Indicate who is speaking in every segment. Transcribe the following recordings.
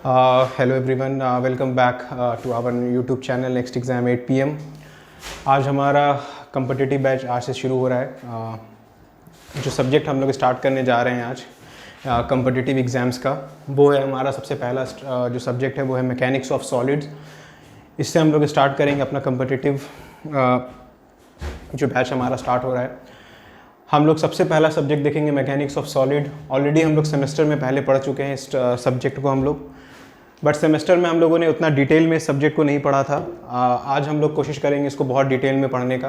Speaker 1: Hello everyone, welcome back to our YouTube channel next exam 8 PM। आज हमारा competitive batch आज से शुरू हो रहा है। जो सब्जेक्ट हम लोग स्टार्ट करने जा रहे हैं आज कम्पिटिटिव एग्ज़ाम्स का, वो है हमारा सबसे पहला जो सब्जेक्ट है वो है मैकेनिक्स ऑफ सॉलिड्स। इससे हम लोग स्टार्ट करेंगे अपना कम्पिटिटिव जो बैच हमारा स्टार्ट हो रहा है। हम लोग सबसे पहला सब्जेक्ट देखेंगे मैकेनिक्स ऑफ सॉलिड। ऑलरेडी हम लोग सेमेस्टर में पहले पढ़ चुके हैं इस सब्जेक्ट को हम लोग, बट सेमेस्टर में हम लोगों ने उतना डिटेल में इस सब्जेक्ट को नहीं पढ़ा था। आज हम लोग कोशिश करेंगे इसको बहुत डिटेल में पढ़ने का,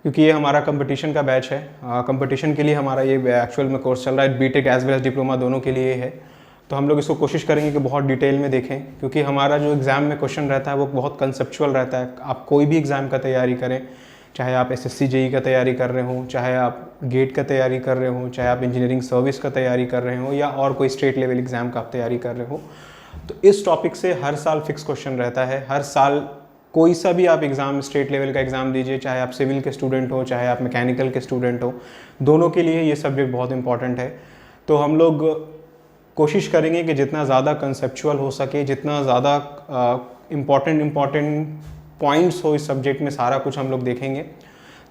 Speaker 1: क्योंकि ये हमारा कंपटीशन का बैच है। कंपटीशन के लिए हमारा ये एक्चुअल में कोर्स चल रहा है, BTech as well as diploma दोनों के लिए है। तो हम लोग इसको कोशिश करेंगे कि बहुत डिटेल में देखें, क्योंकि हमारा जो एग्ज़ाम में क्वेश्चन रहता है वो बहुत कंसेप्चुअल रहता है। आप कोई भी एग्ज़ाम का तैयारी करें, चाहे आप SSC JEE का तैयारी कर रहे हो, चाहे आप गेट का तैयारी कर रहे हो, चाहे आप इंजीनियरिंग सर्विस का तैयारी कर रहे हो, या और कोई स्टेट लेवल एग्ज़ाम का आप तैयारी कर रहे हो, तो इस टॉपिक से हर साल फिक्स क्वेश्चन रहता है। हर साल कोई सा भी आप एग्ज़ाम, स्टेट लेवल का एग्ज़ाम दीजिए, चाहे आप सिविल के स्टूडेंट हो, चाहे आप मैकेनिकल के स्टूडेंट हो, दोनों के लिए ये सब्जेक्ट बहुत इंपॉर्टेंट है। तो हम लोग कोशिश करेंगे कि जितना ज़्यादा कंसेप्चुअल हो सके, जितना ज़्यादा इम्पॉर्टेंट पॉइंट्स हो इस सब्जेक्ट में, सारा कुछ हम लोग देखेंगे,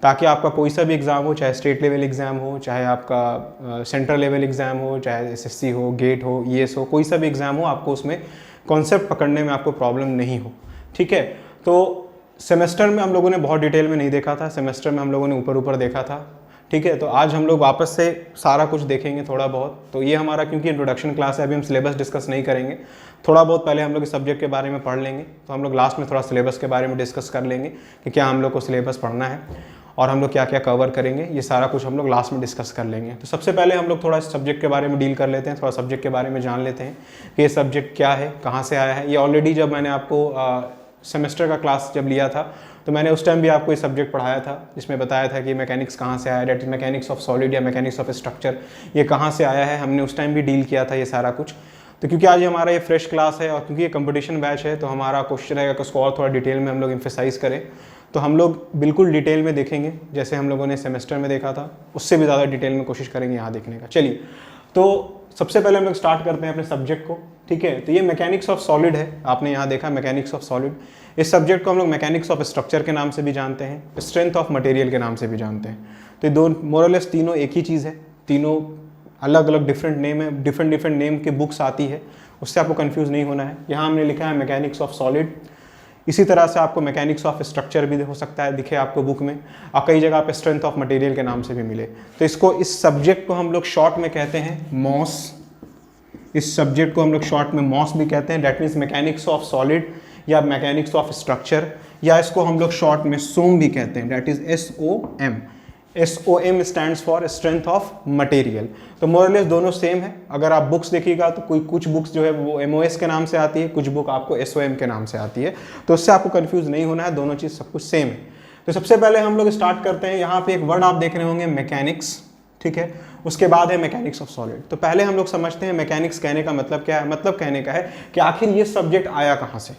Speaker 1: ताकि आपका कोई सा भी एग्ज़ाम हो, चाहे स्टेट लेवल एग्ज़ाम हो, चाहे आपका सेंट्रल लेवल एग्ज़ाम हो, चाहे SSC हो, गेट हो, ES हो, कोई सा भी एग्ज़ाम हो, आपको उसमें कॉन्सेप्ट पकड़ने में आपको प्रॉब्लम नहीं हो। ठीक है, तो सेमेस्टर में हम लोगों ने बहुत डिटेल में नहीं देखा था, सेमेस्टर में हम लोगों ने ऊपर ऊपर देखा था। ठीक है, तो आज हम लोग वापस से सारा कुछ देखेंगे थोड़ा बहुत। तो ये हमारा क्योंकि इंट्रोडक्शन क्लास है, अभी हम सिलेबस डिस्कस नहीं करेंगे, थोड़ा बहुत पहले हम लोग इस सब्जेक्ट के बारे में पढ़ लेंगे, तो हम लोग लास्ट में थोड़ा सिलेबस के बारे में डिस्कस कर लेंगे कि क्या हम लोग को सिलेबस पढ़ना है और हम लोग क्या क्या कवर करेंगे। ये सारा कुछ हम लोग लास्ट में डिस्कस कर लेंगे। तो सबसे पहले हम लोग थोड़ा इस सब्जेक्ट के बारे में डील कर लेते हैं, थोड़ा सब्जेक्ट के बारे में जान लेते हैं कि ये सब्जेक्ट क्या है, कहाँ से आया है। ये ऑलरेडी जब मैंने आपको सेमेस्टर का क्लास जब लिया था, तो मैंने उस टाइम भी आपको ये सब्जेक्ट पढ़ाया था, जिसमें बताया था कि मैकेनिक्स कहाँ से आया, that is mechanics of solid या मैकेनिक्स ऑफ स्ट्रक्चर, ये कहाँ से आया है। हमने उस टाइम भी डील किया था ये सारा कुछ। तो क्योंकि आज हमारा ये फ्रेश क्लास है और क्योंकि ये कंपटीशन बैच है, तो हमारा क्वेश्चन रहेगा कि उसको और थोड़ा डिटेल में हम लोग एम्फेसाइज करें। तो हम लोग बिल्कुल डिटेल में देखेंगे, जैसे हम लोगों ने सेमेस्टर में देखा था, उससे भी ज़्यादा डिटेल में कोशिश करेंगे यहाँ देखने का। चलिए, तो सबसे पहले हम लोग स्टार्ट करते हैं अपने सब्जेक्ट को। ठीक है, तो ये मैकेनिक्स ऑफ सॉलिड है, आपने यहाँ देखा मैकेनिक्स ऑफ सॉलिड। इस सब्जेक्ट को हम लोग मैकेनिक्स ऑफ स्ट्रक्चर के नाम से भी जानते हैं, स्ट्रेंथ ऑफ मटेरियल के नाम से भी जानते हैं। तो ये दो मोरलेस तीनों एक ही चीज़ है, तीनों अलग अलग डिफरेंट नेम है, डिफरेंट नेम के बुक्स आती है, उससे आपको कंफ्यूज नहीं होना है। यहाँ हमने लिखा है मैकेनिक्स ऑफ सॉलिड। इसी तरह से आपको मैकेनिक्स ऑफ स्ट्रक्चर भी हो सकता है दिखे आपको बुक में, और कई जगह आप स्ट्रेंथ ऑफ मटेरियल के नाम से भी मिले। तो इसको, इस सब्जेक्ट को हम लोग शॉर्ट में कहते हैं मॉस। इस सब्जेक्ट को हम लोग शॉर्ट में मॉस भी कहते हैं, that means mechanics of solid या मैकेनिक्स ऑफ स्ट्रक्चर, या इसको हम लोग शॉर्ट में सोम भी कहते हैं, that is SOM। SOM stands for strength of material. तो मोरलेस दोनों सेम है। अगर आप बुक्स देखिएगा तो कुछ बुक्स जो है वो MOS के नाम से आती है, कुछ बुक आपको SOM के नाम से आती है, तो उससे आपको कंफ्यूज नहीं होना है, दोनों चीज़ सब कुछ सेम है। तो सबसे पहले हम लोग स्टार्ट करते हैं, यहाँ पे एक वर्ड आप देख रहे होंगे मैकेनिक्स। ठीक है, उसके बाद है मैकेनिक्स ऑफ सॉलिड। तो पहले हम लोग समझते हैं मैकेनिक्स कहने का मतलब क्या है। मतलब कहने का है कि आखिर ये सब्जेक्ट आया कहाँ से।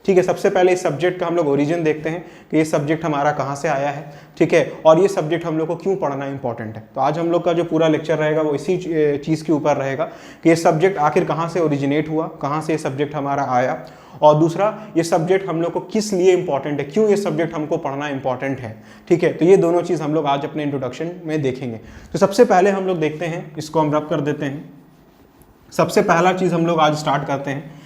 Speaker 1: ठीक है, सबसे पहले इस सब्जेक्ट का हम लोग ओरिजिन देखते हैं कि ये सब्जेक्ट हमारा कहाँ से आया है। ठीक है, और ये सब्जेक्ट हम लोग को क्यों पढ़ना इंपॉर्टेंट है। तो आज हम लोग का जो पूरा लेक्चर रहेगा वो इसी चीज़ के ऊपर रहेगा कि ये सब्जेक्ट आखिर कहाँ से ओरिजिनेट हुआ, कहाँ से ये सब्जेक्ट हमारा आया, और दूसरा ये सब्जेक्ट हम लोग को किस लिए इंपॉर्टेंट है, क्यों ये सब्जेक्ट हमको पढ़ना इंपॉर्टेंट है। ठीक है, तो ये दोनों चीज़ हम लोग आज अपने इंट्रोडक्शन में देखेंगे। तो सबसे पहले हम लोग देखते हैं, इसको हम रब कर देते हैं। सबसे पहला चीज़ हम लोग आज स्टार्ट करते हैं,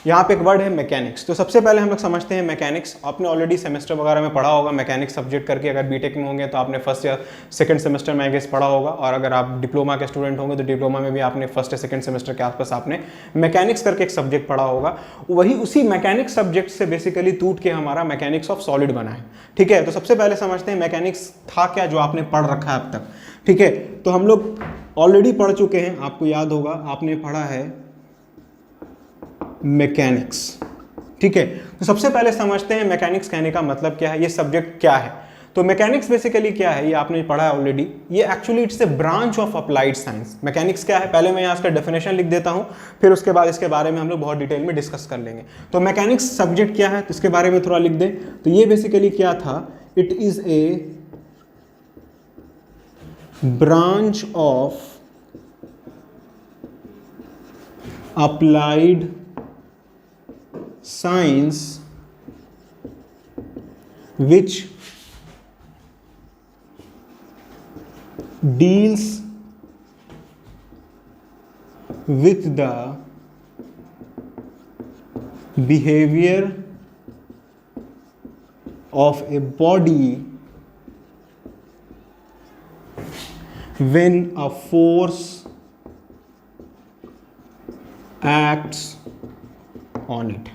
Speaker 1: यहाँ पे एक वर्ड है मैकेनिक्स। तो सबसे पहले हम लोग समझते हैं मैकेनिक्स। आपने ऑलरेडी सेमेस्टर वगैरह में पढ़ा होगा मैकेनिक्स सब्जेक्ट करके, अगर बीटेक में होंगे तो आपने फर्स्ट या सेकंड सेमेस्टर में आई गेस पढ़ा होगा, और अगर आप डिप्लोमा के स्टूडेंट होंगे तो डिप्लोमा में भी आपने फर्स्ट या सेकंड सेमेस्टर के आसपास आपने मैकेनिक्स करके एक सब्जेक्ट पढ़ा होगा। वही उसी मैकेनिक्स सब्जेक्ट से बेसिकली टूट के हमारा मैकेनिक्स ऑफ सॉलिड बना है। ठीक है, तो सबसे पहले समझते हैं मैकेनिक्स था क्या जो आपने पढ़ रखा है अब तक। ठीक है, तो हम लोग ऑलरेडी पढ़ चुके हैं, आपको याद होगा आपने पढ़ा है मैकेनिक्स। ठीक है, तो सबसे पहले समझते हैं मैकेनिक्स कहने का मतलब क्या है, ये सब्जेक्ट क्या है। तो मैकेनिक्स बेसिकली क्या है, ये आपने पढ़ा है ऑलरेडी। ये actually it's a branch of applied science. Mechanics क्या है, पहले मैं यहाँ इसका डेफिनेशन लिख देता हूँ, फिर उसके बाद इसके बारे में हम लोग बहुत डिटेल में डिस्कस कर लेंगे। तो मैकेनिक्स सब्जेक्ट क्या है, तो इसके बारे में थोड़ा लिख दें। तो ये बेसिकली क्या था, it is a branch of applied science which deals with the behavior of a body when a force acts on it।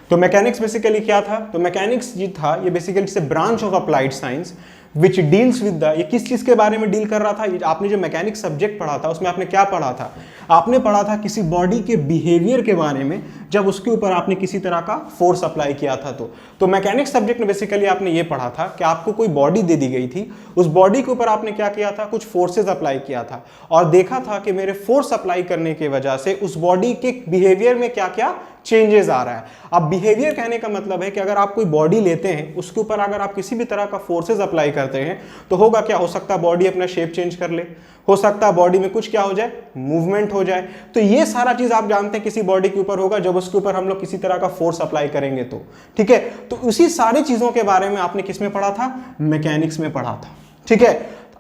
Speaker 1: तो मैकेनिक्स बेसिकली क्या था? तो मैकेनिक्स जी था ये बेसिकली से branch of applied science which deals with the, ये किस चीज के बारे में डील कर रहा था? ये आपने जो मैकेनिक्स सब्जेक्ट पढ़ा था उसमें आपने क्या पढ़ा था? आपने पढ़ा था किसी बॉडी के बिहेवियर के बारे में जब उसके ऊपर आपने किसी तरह का फोर्स अप्लाई किया था। तो मैकेनिक्स सब्जेक्ट में बेसिकली आपने ये पढ़ा था कि आपको कोई बॉडी दे दी गई थी, उस बॉडी के ऊपर आपने क्या किया था? कुछ फोर्सेज अप्लाई किया था और देखा था कि मेरे फोर्स अप्लाई करने की वजह से उस बॉडी के बिहेवियर में क्या क्या चेंजेस आ रहा है। अब बिहेवियर कहने का मतलब है कि अगर आप कोई बॉडी लेते हैं उसके ऊपर अगर आप किसी भी तरह का फोर्सेज अप्लाई करते हैं तो होगा क्या? हो सकता है बॉडी अपना शेप चेंज कर ले, हो सकता है बॉडी में कुछ क्या हो जाए, मूवमेंट हो जाए। तो ये सारा चीज आप जानते हैं किसी बॉडी के ऊपर होगा जब उसके ऊपर हम लोग किसी तरह का फोर्स अप्लाई करेंगे तो, ठीक है। तो उसी सारी चीजों के बारे में आपने किस में पढ़ा था? मैकेनिक्स में पढ़ा था, ठीक है।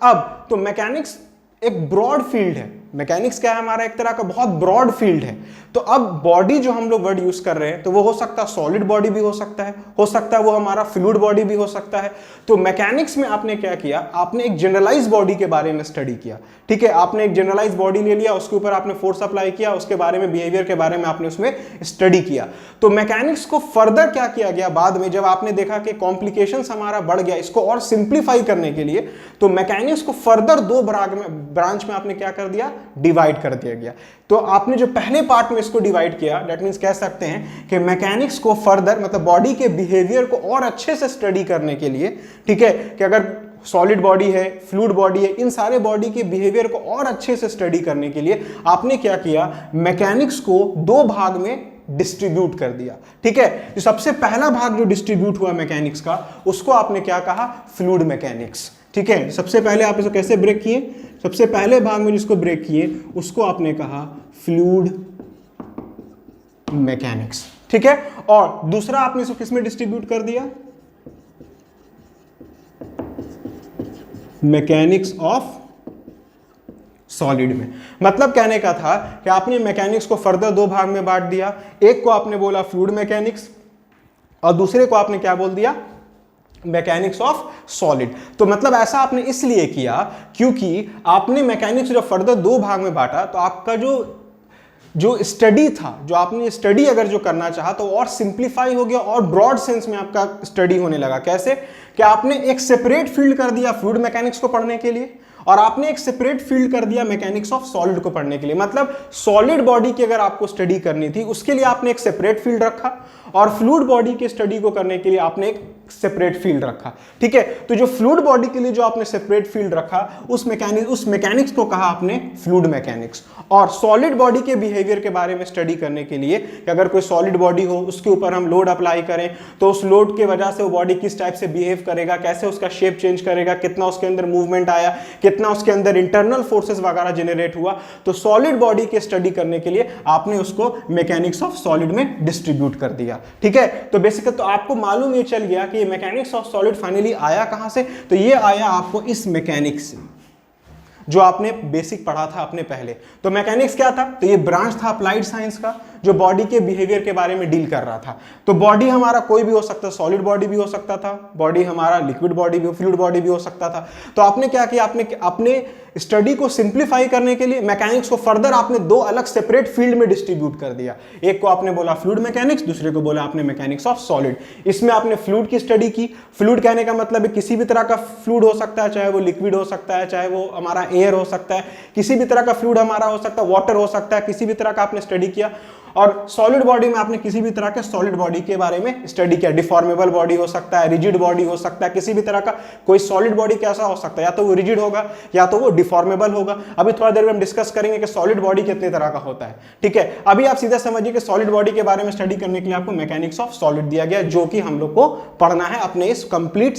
Speaker 1: अब तो मैकेनिक्स एक ब्रॉड फील्ड है। मैकेनिक्स क्या है? हमारा एक तरह का बहुत ब्रॉड फील्ड है। तो अब बॉडी जो हम लोग वर्ड यूज कर रहे हैं तो वो हो सकता है सॉलिड बॉडी भी हो सकता है वो हमारा फ्लूइड बॉडी भी हो सकता है। तो मैकेनिक्स में आपने क्या किया? आपने एक जनरलाइज बॉडी के बारे में स्टडी किया, ठीक है। आपने एक जनरलाइज बॉडी ले लिया, उसके ऊपर आपने फोर्स अप्लाई किया, उसके बारे में बिहेवियर के बारे में आपने उसमें स्टडी किया। तो मैकेनिक्स को फर्दर क्या किया गया बाद में जब आपने देखा कि कॉम्प्लिकेशंस हमारा बढ़ गया, इसको और सिंप्लीफाई करने के लिए तो मैकेनिक्स को फर्दर दो ब्रांच में आपने क्या कर दिया? डिवाइड कर दिया गया। तो आपने जो पहले पार्ट में इसको डिवाइड किया, दैट मींस कह सकते हैं कि मैकेनिक्स को फर्दर मतलब बॉडी के बिहेवियर को और अच्छे से स्टडी करने के लिए, ठीक है, कि अगर सॉलिड बॉडी है, फ्लूइड बॉडी है, इन सारे बॉडी के बिहेवियर को और अच्छे से स्टडी करने के लिए आपने क्या किया? मैकेनिक्स को दो भाग में डिस्ट्रीब्यूट कर दिया, ठीक है। जो सबसे पहला भाग जो डिस्ट्रीब्यूट हुआ मैकेनिक्स का उसको आपने क्या कहा? फ्लूइड मैकेनिक्स, ठीक है। सबसे पहले आप इसको कैसे ब्रेक किए? सबसे पहले भाग में जिसको ब्रेक किए उसको आपने कहा फ्लूइड मैकेनिक्स, ठीक है। और दूसरा आपने इसको किस में डिस्ट्रीब्यूट कर दिया? मैकेनिक्स ऑफ सॉलिड में। मतलब कहने का था कि आपने मैकेनिक्स को फर्दर दो भाग में बांट दिया। एक को आपने बोला फ्लूइड मैकेनिक्स और दूसरे को आपने क्या बोल दिया? Mechanics of solid. तो मतलब ऐसा आपने इसलिए किया क्योंकि आपने मैकेनिक्स जब फर्दर दो भाग में बांटा तो आपका जो स्टडी था, जो आपने स्टडी अगर जो करना चाहा तो और सिंप्लीफाई हो गया और ब्रॉड सेंस में आपका स्टडी होने लगा। कैसे? कि आपने एक सेपरेट फील्ड कर दिया फ्लूइड मैकेनिक्स को पढ़ने के लिए और आपने एक सेपरेट फील्ड कर दिया मैकेनिक्स ऑफ सॉलिड को पढ़ने के लिए। मतलब सॉलिड बॉडी की अगर आपको स्टडी करनी थी उसके लिए आपने एक सेपरेट फील्ड रखा और फ्लूइड बॉडी की स्टडी को करने के लिए आपने एक सेपरेट फील्ड रखा, ठीक है। तो जो फ्लूइड बॉडी के लिए जो आपने सेपरेट फील्ड रखा उस मैकेनिक्स को कहा आपने फ्लूइड मैकेनिक्स। और सॉलिड बॉडी के बिहेवियर के बारे में स्टडी करने के लिए कि अगर कोई सॉलिड बॉडी हो उसके ऊपर हम लोड अप्लाई करें तो उस लोड के वजह से वो बॉडी किस टाइप से बिहेव करेगा, कैसे उसका शेप चेंज करेगा, कितना उसके अंदर मूवमेंट आया, कितना उसके अंदर इंटरनल फोर्सेस वगैरह जनरेट हुआ। तो सॉलिड बॉडी के स्टडी करने के लिए आपने उसको मैकेनिक्स ऑफ सॉलिड में डिस्ट्रीब्यूट कर दिया, ठीक है। तो बेसिकली तो आपको मालूम ये चल गया कि ये मैकेनिक्स ऑफ सॉलिड फाइनली आया कहां से? तो ये आया आपको इस मैकेनिक्स से जो आपने बेसिक पढ़ा था अपने पहले। तो मैकेनिक्स क्या था? तो ये ब्रांच था अप्लाइड साइंस का जो बॉडी के बिहेवियर के बारे में डील कर रहा था। तो बॉडी हमारा कोई भी हो सकता है, सॉलिड बॉडी भी हो सकता था, बॉडी हमारा लिक्विड बॉडी भी, फ्लूइड बॉडी भी हो सकता था। तो आपने क्या किया? आपने अपने स्टडी को सिंप्लीफाई करने के लिए मैकेनिक्स को फर्दर आपने दो अलग सेपरेट फील्ड में डिस्ट्रीब्यूट कर दिया। एक को आपने बोला फ्लूइड मैकेनिक्स, दूसरे को बोला आपने मैकेनिक्स ऑफ सॉलिड। इसमें आपने फ्लूइड की स्टडी की। फ्लूइड कहने का मतलब है किसी भी तरह का फ्लूइड हो सकता है, चाहे वो लिक्विड हो सकता है, चाहे वो हमारा एयर हो सकता है, किसी भी तरह का फ्लूइड हमारा हो सकता है, वाटर हो सकता है, किसी भी तरह का आपने स्टडी किया। और सॉलिड बॉडी में आपने किसी भी तरह के सॉलिड बॉडी के बारे में स्टडी किया। डिफॉर्मेबल बॉडी हो सकता है, रिजिड बॉडी हो सकता है, किसी भी तरह का कोई सॉलिड बॉडी कैसा हो सकता है, या तो वो रिजिड होगा या तो वो डिफॉर्मेबल होगा। अभी थोड़ा देर में हम डिस्कस करेंगे कि सॉलिड बॉडी कितने तरह का होता है, ठीक है। अभी आप सीधा समझिए कि सॉलिड बॉडी के बारे में स्टडी करने के लिए आपको मैकेनिक्स ऑफ सॉलिड दिया गया जो कि हम लोग को पढ़ना है अपने इस कंप्लीट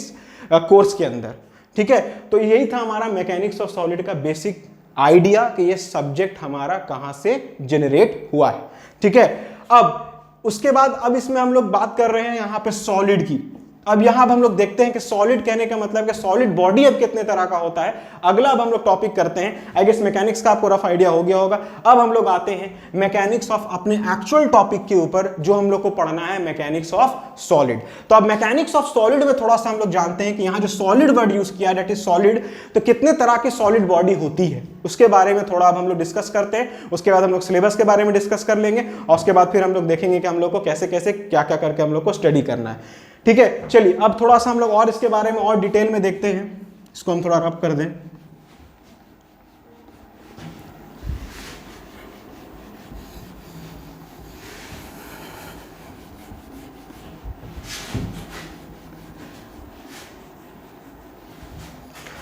Speaker 1: कोर्स के अंदर, ठीक है। तो यही था हमारा मैकेनिक्स ऑफ सॉलिड का बेसिक आइडिया कि ये सब्जेक्ट हमारा कहां से जनरेट हुआ है, ठीक है। अब उसके बाद अब इसमें हम लोग बात कर रहे हैं यहाँ पे सॉलिड की। अब यहाँ हम लोग देखते हैं कि सॉलिड कहने का मतलब कि सॉलिड बॉडी अब कितने तरह का होता है। अगला अब हम लोग टॉपिक करते हैं, आई गेस मैकेनिक्स का आपको रफ आइडिया हो गया होगा। अब हम लोग आते हैं मैकेनिक्स ऑफ अपने एक्चुअल टॉपिक के ऊपर जो हम लोग को पढ़ना है, मैकेनिक्स ऑफ सॉलिड। तो अब मैकेनिक्स ऑफ सॉलिड में थोड़ा सा हम लोग जानते हैं कि यहाँ जो सॉलिड वर्ड यूज किया दैट इज सॉलिड, तो कितने तरह की सॉलिड बॉडी होती है उसके बारे में थोड़ा अब हम लोग डिस्कस करते हैं। उसके बाद हम लोग सिलेबस के बारे में डिस्कस कर लेंगे और उसके बाद फिर हम लोग देखेंगे कि हम लोग को कैसे कैसे क्या क्या करके हम लोग को स्टडी करना है। ठीक है, चलिए अब थोड़ा सा हम लोग और इसके बारे में और डिटेल में देखते हैं। इसको हम थोड़ा रब कर दें।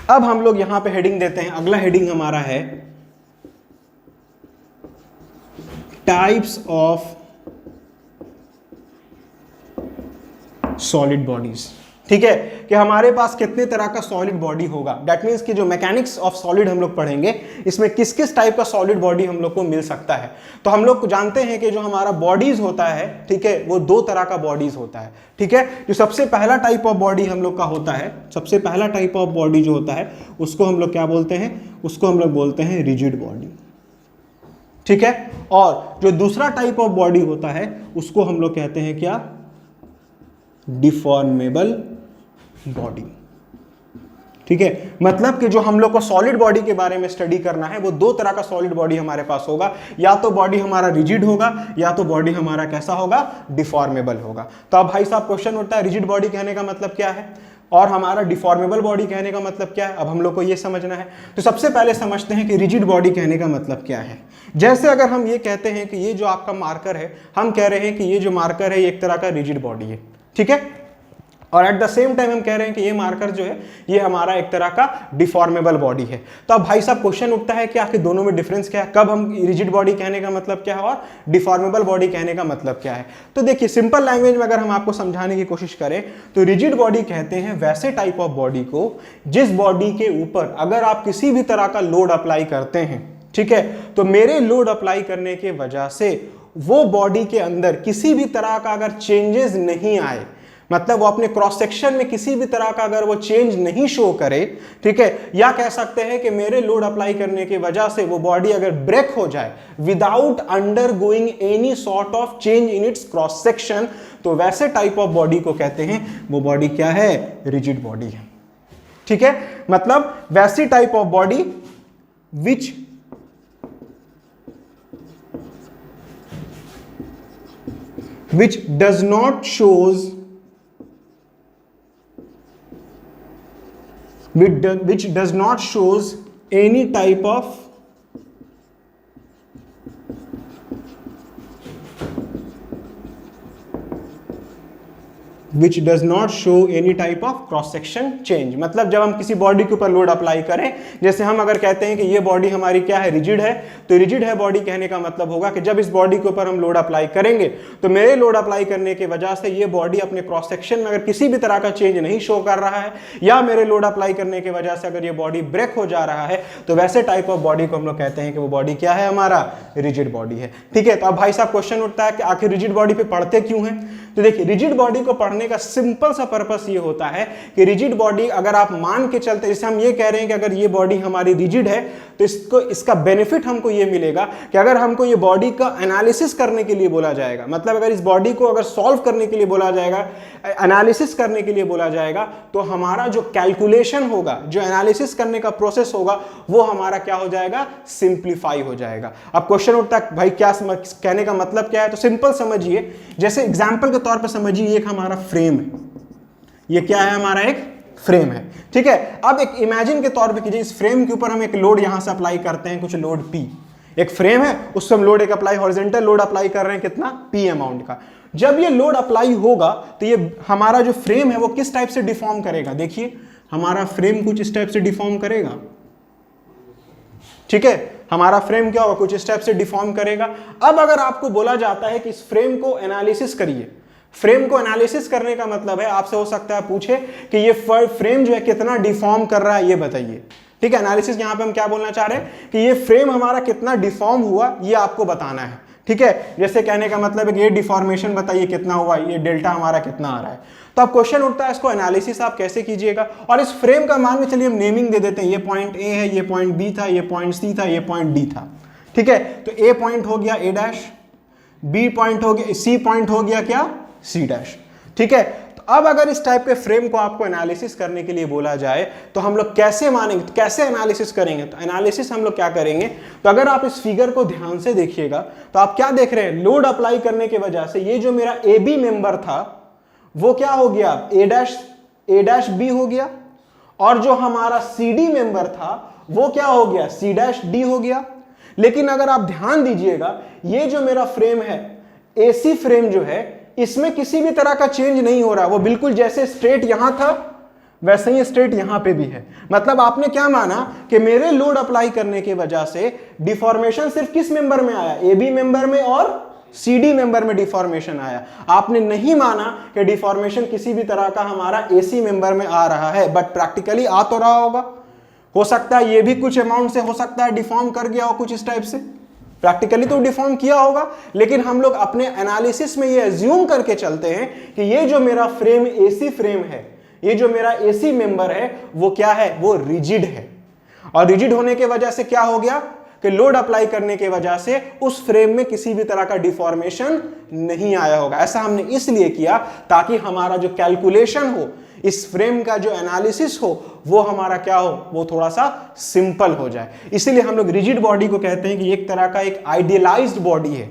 Speaker 1: अब हम लोग यहां पे हेडिंग देते हैं। अगला हेडिंग हमारा है टाइप्स ऑफ सॉलिड बॉडीज। ठीक है, कि हमारे पास कितने तरह का सॉलिड बॉडी होगा। दैट मीन्स कि जो मैकेनिक्स ऑफ सॉलिड हम लोग पढ़ेंगे इसमें किस किस टाइप का सॉलिड बॉडी हम लोग को मिल सकता है। तो हम लोग जानते हैं कि जो हमारा बॉडीज होता है, ठीक है, वो दो तरह का बॉडीज होता है। ठीक है, जो सबसे पहला टाइप ऑफ बॉडी हम लोग का होता है, सबसे पहला टाइप ऑफ बॉडी जो होता है उसको हम लोग क्या बोलते हैं, उसको हम लोग बोलते हैं रिजिड बॉडी। ठीक है, और जो दूसरा टाइप ऑफ बॉडी होता है उसको हम लोग कहते हैं क्या, डिफॉर्मेबल बॉडी। ठीक है, मतलब कि जो हम लोग को सॉलिड बॉडी के बारे में स्टडी करना है वो दो तरह का सॉलिड बॉडी हमारे पास होगा, या तो बॉडी हमारा रिजिड होगा या तो बॉडी हमारा कैसा होगा, डिफॉर्मेबल होगा। तो अब भाई साहब क्वेश्चन उठता है रिजिड बॉडी कहने का मतलब क्या है और हमारा डिफॉर्मेबल बॉडी कहने का मतलब क्या है। अब हम लोग को ये समझना है। तो सबसे पहले समझते हैं कि रिजिड बॉडी कहने का मतलब क्या है। जैसे अगर हम ये कहते हैं कि ये जो आपका मार्कर है, हम कह रहे हैं कि ये जो मार्कर है ये एक तरह का रिजिड बॉडी है। ठीक है, और एट द सेम टाइम हम कह रहे हैं कि ये मार्कर जो है ये हमारा एक तरह का डिफॉर्मेबल बॉडी है। तो अब भाई साहब क्वेश्चन उठता है कि आखिर दोनों में डिफरेंस क्या है, कब हम रिजिड बॉडी कहने का मतलब क्या है और डिफॉर्मेबल बॉडी कहने का मतलब क्या है। तो देखिए सिंपल लैंग्वेज में अगर हम आपको समझाने की कोशिश करें तो रिजिड बॉडी कहते हैं वैसे टाइप ऑफ बॉडी को जिस बॉडी के ऊपर अगर आप किसी भी तरह का लोड अप्लाई करते हैं, ठीक है, तो मेरे लोड अप्लाई करने के वजह से वो बॉडी के अंदर किसी भी तरह का अगर चेंजेस नहीं आए, मतलब वो अपने क्रॉस सेक्शन में किसी भी तरह का अगर वो चेंज नहीं शो करे, ठीक है, या कह सकते हैं कि मेरे लोड अप्लाई करने की वजह से वो बॉडी अगर ब्रेक हो जाए without undergoing any sort of change in its cross section, तो वैसे टाइप ऑफ बॉडी को कहते हैं, वो बॉडी क्या है, रिजिड बॉडी है। ठीक है, मतलब वैसी type of body which does not shows which does not shows any type of which does not show any type of cross section change। मतलब जब हम किसी बॉडी के ऊपर लोड अप्लाई करें, जैसे हम अगर कहते हैं कि ये बॉडी हमारी क्या है, रिजिड है, तो रिजिड है बॉडी कहने का मतलब होगा कि जब इस बॉडी के ऊपर हम लोड अप्लाई करेंगे तो मेरे लोड अप्लाई करने की वजह से ये बॉडी अपने क्रॉस सेक्शन में अगर किसी भी तरह का चेंज नहीं शो कर रहा है, या मेरे लोड अप्लाई करने की वजह से अगर ये बॉडी ब्रेक हो जा रहा है, तो वैसे टाइप ऑफ बॉडी को हम लोग कहते हैं कि वो बॉडी क्या है, हमारा रिजिड बॉडी है। ठीक है, तो अब भाई साहब क्वेश्चन उठता है कि आखिर रिजिड बॉडी पे पढ़ते क्यों हैं। तो देखिए रिजिड बॉडी को पढ़ने का सिंपल सा पर्पस ये होता है कि रिजिड बॉडी अगर आप मान के चलते, जैसे हम ये कह रहे हैं कि अगर ये बॉडी हमारी रिजिड है तो इसका बेनिफिट हमको ये मिलेगा कि अगर हमको ये बॉडी का एनालिसिस करने के लिए बोला जाएगा, मतलब अगर इस बॉडी को अगर सॉल्व करने के लिए बोला जाएगा, एनालिसिस करने के लिए बोला जाएगा, तो हमारा जो कैलकुलेशन होगा, जो एनालिसिस करने का प्रोसेस होगा, वो हमारा क्या हो जाएगा, सिंप्लीफाई हो जाएगा। अब क्वेश्चन उठता है भाई क्या कहने का मतलब क्या है, तो सिंपल समझिए, जैसे एग्जाम्पल के तौर पर समझिए एक हमारा फ्रेम है, ये क्या है, हमारा एक फ्रेम है। ठीक है, अब एक इमेजिन के तौर पे कीजिए, इस फ्रेम के ऊपर हम एक लोड यहां से अप्लाई करते हैं, कुछ लोड P, एक फ्रेम है उससे हम लोड एक अप्लाई, हॉरिजॉन्टल लोड अप्लाई कर रहे हैं, कितना, P अमाउंट का। जब ये लोड अप्लाई होगा तो ये हमारा जो फ्रेम है वो किस टाइप से डिफॉर्म करेगा, देखिए हमारा फ्रेम कुछ इस टाइप से डिफॉर्म करेगा। ठीक है, हमारा फ्रेम क्या होगा, कुछ इस टाइप से डिफॉर्म करेगा। अब अगर आपको बोला जाता है कि इस फ्रेम को एनालिसिस करिए, फ्रेम को एनालिसिस करने का मतलब है आपसे हो सकता है पूछे कि ये फ्रेम जो है कितना डिफॉर्म कर रहा है, ये बताइए। ठीक है, एनालिसिस यहां पे हम क्या बोलना चाह रहे हैं कि ये फ्रेम हमारा कितना डिफॉर्म हुआ, ये आपको बताना है। ठीक है, जैसे कहने का मतलब है कि ये डिफॉर्मेशन बताइए कितना हुआ, ये डेल्टा हमारा कितना आ रहा है। तो अब क्वेश्चन उठता है इसको एनालिसिस आप कैसे कीजिएगा, और इस फ्रेम का मान में चलिए हम नेमिंग दे देते हैं, ये पॉइंट ए है, ये पॉइंट बी था, ये पॉइंट सी था, ये पॉइंट डी था। ठीक है, तो ए पॉइंट हो गया ए डैश, बी पॉइंट हो गया, सी पॉइंट हो गया क्या, सी डैश। ठीक है, तो अब अगर इस टाइप के फ्रेम को आपको एनालिसिस करने के लिए बोला जाए तो हम लोग कैसे मानेंगे, तो कैसे एनालिसिस करेंगे, तो एनालिसिस हम लोग क्या करेंगे, तो अगर आप इस फिगर को ध्यान से देखिएगा तो आप क्या देख रहे हैं, लोड अप्लाई करने की वजह से ये जो मेरा ए बी मेंबर था वो क्या हो गया, ए डैश बी हो गया, और जो हमारा सी डी मेंबर था वो क्या हो गया, सी डैश डी हो गया। लेकिन अगर आप ध्यान दीजिएगा ये जो मेरा फ्रेम है, एसी फ्रेम जो है, इसमें किसी भी तरह का चेंज नहीं हो रहा, वो बिल्कुल जैसे स्ट्रेट यहां था वैसे ही स्ट्रेट यहां पे भी है। मतलब आपने क्या माना कि मेरे लोड अप्लाई करने की वजह से डिफॉर्मेशन सिर्फ किस मेंबर में आया, ए बी मेंबर में और सी डी मेंबर में डिफॉर्मेशन आया। आपने नहीं माना कि डिफॉर्मेशन किसी भी तरह का हमारा एसी मेंबर में आ रहा है, बट प्रैक्टिकली आ तो रहा होगा। हो सकता है ये भी कुछ अमाउंट से हो सकता है डिफॉर्म कर गया हो कुछ इस टाइप से, प्रैक्टिकली तो डिफॉर्म किया होगा, लेकिन हम लोग अपने एनालिसिस में ये अज्यूम करके चलते हैं कि ये जो मेरा फ्रेम एसी फ्रेम है, ये जो मेरा एसी मेंबर है वो क्या है, वो रिजिड है। और रिजिड होने के वजह से क्या हो गया कि लोड अप्लाई करने के वजह से उस फ्रेम में किसी भी तरह का डिफॉर्मेशन नहीं आया होगा। ऐसा हमने इसलिए किया ताकि हमारा जो कैलकुलेशन हो, इस फ्रेम का जो एनालिसिस हो, वो हमारा क्या हो, वो थोड़ा सा सिंपल हो जाए। इसीलिए हम लोग रिजिड बॉडी को कहते हैं कि एक तरह का एक आइडियलाइज्ड बॉडी है,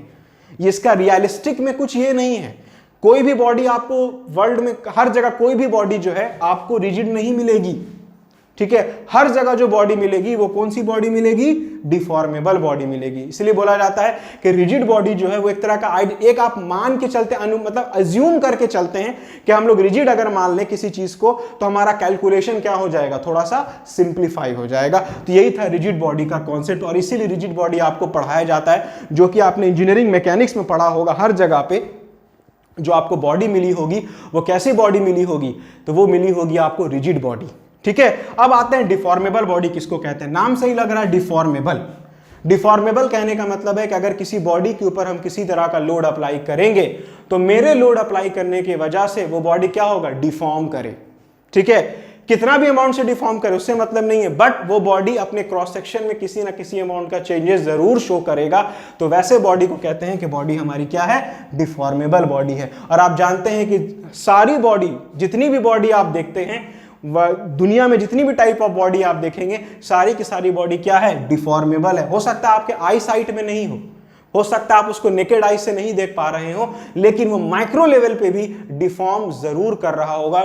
Speaker 1: इसका रियलिस्टिक में कुछ ये नहीं है। कोई भी बॉडी आपको वर्ल्ड में हर जगह कोई भी बॉडी जो है आपको रिजिड नहीं मिलेगी। ठीक है, हर जगह जो बॉडी मिलेगी वो कौन सी बॉडी मिलेगी, डिफॉर्मेबल बॉडी मिलेगी। इसलिए बोला जाता है कि रिजिड बॉडी जो है वो एक तरह का एक आप मान के चलते मतलब अज्यूम करके चलते हैं कि हम लोग रिजिड अगर मान लें किसी चीज को तो हमारा कैलकुलेशन क्या हो जाएगा, थोड़ा सा सिंप्लीफाई हो जाएगा। तो यही था रिजिड बॉडी का कॉन्सेप्ट, और इसीलिए रिजिड बॉडी आपको पढ़ाया जाता है, जो कि आपने इंजीनियरिंग मैकेनिक्स में पढ़ा होगा। हर जगह पे जो आपको बॉडी मिली होगी वो कैसी बॉडी मिली होगी, तो वो मिली होगी आपको रिजिड बॉडी। ठीक है, अब आते हैं डिफॉर्मेबल बॉडी किसको कहते हैं। नाम सही लग रहा है, डिफॉर्मेबल। डिफॉर्मेबल कहने का मतलब है कि अगर किसी बॉडी के ऊपर हम किसी तरह का लोड अप्लाई करेंगे तो मेरे लोड अप्लाई करने की वजह से वो बॉडी क्या होगा, डिफॉर्म करे। ठीक है, कितना भी अमाउंट से डिफॉर्म करे उससे मतलब नहीं है, बट वो बॉडी अपने क्रॉस सेक्शन में किसी ना किसी अमाउंट का चेंजेस जरूर शो करेगा। तो वैसे बॉडी को कहते हैं कि बॉडी हमारी क्या है, डिफॉर्मेबल बॉडी है। और आप जानते हैं कि सारी बॉडी, जितनी भी बॉडी आप देखते हैं दुनिया में, जितनी भी टाइप ऑफ बॉडी आप देखेंगे, सारी की सारी बॉडी क्या है, डिफॉर्मेबल है। हो सकता है आपके आई साइट में नहीं हो सकता है आप उसको नेकेड आई से नहीं देख पा रहे हो, लेकिन वो माइक्रो लेवल पे भी डिफॉर्म जरूर कर रहा होगा,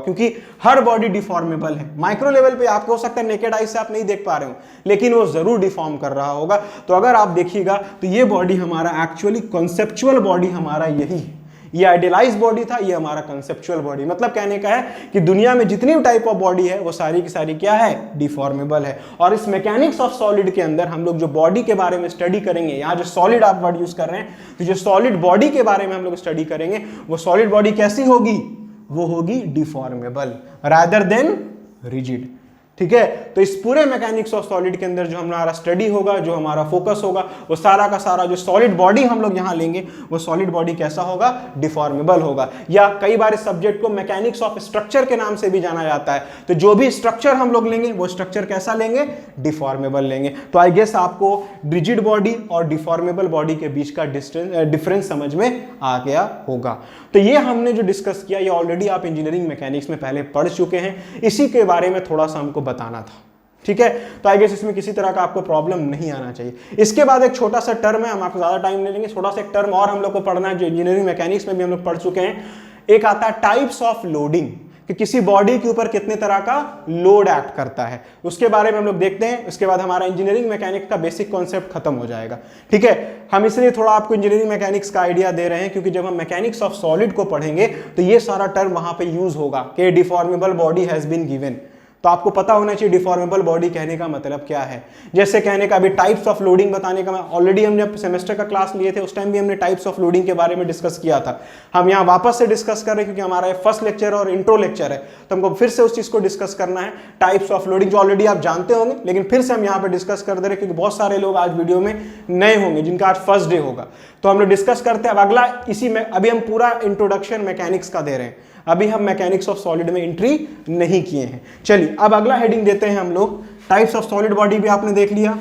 Speaker 1: क्योंकि हर बॉडी डिफॉर्मेबल है। माइक्रो लेवल पे आपको हो सकता है नेकेड आई से आप नहीं देख पा रहे हो, लेकिन वो जरूर डिफॉर्म कर रहा होगा। तो अगर आप देखिएगा तो ये बॉडी हमारा एक्चुअली कॉन्सेप्चुअल बॉडी हमारा यही है। ये आइडियलाइज बॉडी था, ये हमारा कंसेप्चुअल बॉडी। मतलब कहने का है कि दुनिया में जितनी भी टाइप ऑफ बॉडी है वो सारी की सारी क्या है, डिफॉर्मेबल है। और इस मैकेनिक्स ऑफ सॉलिड के अंदर हम लोग जो बॉडी के बारे में स्टडी करेंगे, यहाँ जो सॉलिड आप वर्ड यूज कर रहे हैं, तो जो सॉलिड बॉडी के बारे में हम लोग स्टडी करेंगे, वो सॉलिड बॉडी कैसी होगी, वो होगी डिफॉर्मेबल रादर देन रिजिड। ठीक है, तो इस पूरे मैकेनिक्स ऑफ सॉलिड के अंदर जो हमारा स्टडी होगा, जो हमारा फोकस होगा, वो सारा का सारा जो सॉलिड बॉडी हम लोग यहाँ लेंगे, वो सॉलिड बॉडी कैसा होगा, डिफॉर्मेबल होगा। या कई बार इस सब्जेक्ट को मैकेनिक्स ऑफ स्ट्रक्चर के नाम से भी जाना जाता है। तो जो भी स्ट्रक्चर हम लोग लेंगे वो स्ट्रक्चर कैसा लेंगे, डिफॉर्मेबल लेंगे। तो आई गेस आपको रिजिड बॉडी और डिफॉर्मेबल बॉडी के बीच का डिफरेंस समझ में आ गया होगा। तो ये हमने जो डिस्कस किया, ये ऑलरेडी आप इंजीनियरिंग मैकेनिक्स में पहले पढ़ चुके हैं, इसी के बारे में थोड़ा सा हमको बताना था। ठीक है, तो आई गेस इसमें किसी तरह का आपको प्रॉब्लम नहीं आना चाहिए। इसके बाद एक छोटा सा टर्म है, हम आपको ज्यादा टाइम ले लेंगे, छोटा सा एक टर्म और हम लोग को पढ़ना है जो इंजीनियरिंग मैकेनिक्स में भी हम लोग पढ़ चुके हैं। एक आता है टाइप्स ऑफ लोडिंग, कि किसी बॉडी के ऊपर कितने तरह का लोड एक्ट करता है, उसके बारे में हम लोग देखते हैं। उसके बाद हमारा इंजीनियरिंग मैकेनिक्स का बेसिक कॉन्सेप्ट खत्म हो जाएगा। ठीक है, हम इसलिए थोड़ा आपको इंजीनियरिंग मैकेनिक्स का आइडिया दे रहे हैं, क्योंकि जब हम मैकेनिक्स ऑफ सॉलिड को पढ़ेंगे तो ये सारा टर्म वहां पे यूज होगा कि deformable body has been given. तो आपको पता होना चाहिए डिफॉर्मेबल बॉडी कहने का मतलब क्या है। जैसे कहने का अभी टाइप्स ऑफ लोडिंग बताने का, ऑलरेडी हमने सेमेस्टर का क्लास लिए थे, उस टाइम भी हमने टाइप्स ऑफ लोडिंग के बारे में डिस्कस किया था। हम यहाँ वापस से डिस्कस कर रहे हैं क्योंकि हमारा फर्स्ट लेक्चर और इंट्रो लेक्चर है, तो हमको फिर से उस चीज को डिस्कस करना है। टाइप्स ऑफ लोडिंग जो ऑलरेडी आप जानते होंगे, लेकिन फिर से हम यहाँ पे डिस्कस कर दे रहे हैं क्योंकि बहुत सारे लोग आज वीडियो में नए होंगे जिनका आज फर्स्ट डे होगा। तो हम लोग डिस्कस करते हैं। अब अगला इसी में अभी हम पूरा इंट्रोडक्शन मैकेनिक्स का दे रहे हैं, अभी हम मैकेनिक्स ऑफ सॉलिड में एंट्री नहीं किए हैं। चलिए अब अगला हेडिंग देते हैं हम लोग। टाइप्स ऑफ सॉलिड बॉडी भी आपने देख लिया।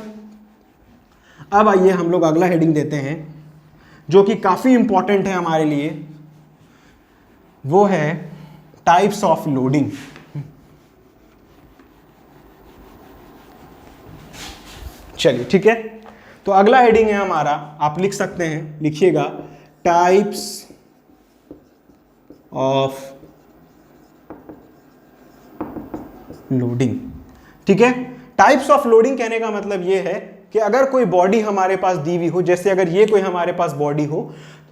Speaker 1: अब आइए हम लोग अगला हेडिंग देते हैं जो कि काफी इंपॉर्टेंट है हमारे लिए, वो है टाइप्स ऑफ लोडिंग। चलिए ठीक है, तो अगला हेडिंग है हमारा, आप लिख सकते हैं, लिखिएगा टाइप्स ऑफ लोडिंग। ठीक है, टाइप्स ऑफ लोडिंग कहने का मतलब यह है कि अगर कोई बॉडी हमारे पास दी हुई हो, जैसे अगर ये कोई हमारे पास बॉडी हो,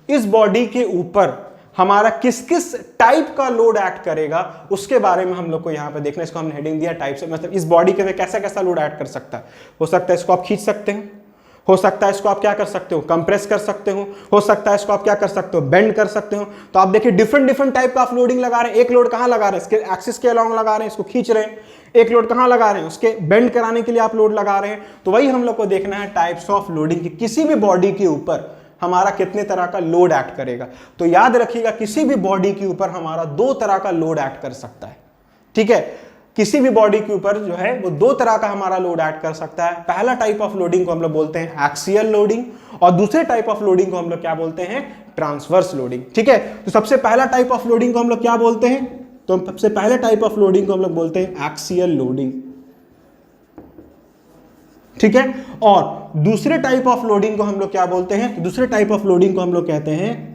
Speaker 1: इस बॉडी के ऊपर हमारा किस किस टाइप का लोड एक्ट करेगा उसके बारे में हम लोग को यहाँ पे देखना है। इसको हमने हेडिंग दिया टाइप्स, मतलब इस बॉडी के अंदर कैसा कैसा लोड एक्ट कर सकता है। हो सकता है इसको आप खींच सकते हैं, हो सकता है इसको आप क्या कर सकते हो, कंप्रेस कर सकते हो सकता है इसको आप क्या कर सकते हो, बेंड कर सकते हो। तो आप देखिए डिफरेंट डिफरेंट टाइप का आप लोडिंग लगा रहे हैं। एक लोड कहाँ लगा रहे हैं, इसके एक्सिस के अलॉन्ग लगा रहे हैं, इसको खींच रहे हैं। एक लोड कहाँ लगा रहे हैं, उसके बेंड कराने के लिए आप लोड लगा रहे हैं। तो वही हम लोग को देखना है टाइप्स ऑफ लोडिंग की, किसी भी बॉडी के ऊपर हमारा कितने तरह का लोड एक्ट करेगा। तो याद रखिएगा किसी भी बॉडी के ऊपर हमारा दो तरह का लोड एक्ट कर सकता है। ठीक है, किसी भी बॉडी के ऊपर जो है वो दो तरह का हमारा लोड एक्ट कर सकता है। पहला टाइप ऑफ लोडिंग को हम लोग बोलते हैं एक्सियल लोडिंग, और दूसरे टाइप ऑफ लोडिंग को हम लोग क्या बोलते हैं, ट्रांसवर्स लोडिंग। ठीक है, तो सबसे पहला टाइप ऑफ लोडिंग को हम लोग क्या बोलते हैं, तो सबसे पहले टाइप ऑफ लोडिंग को हम लोग बोलते हैं एक्सियल लोडिंग। ठीक है, और दूसरे टाइप ऑफ लोडिंग को हम लोग क्या बोलते हैं, दूसरे टाइप ऑफ लोडिंग को हम लोग कहते हैं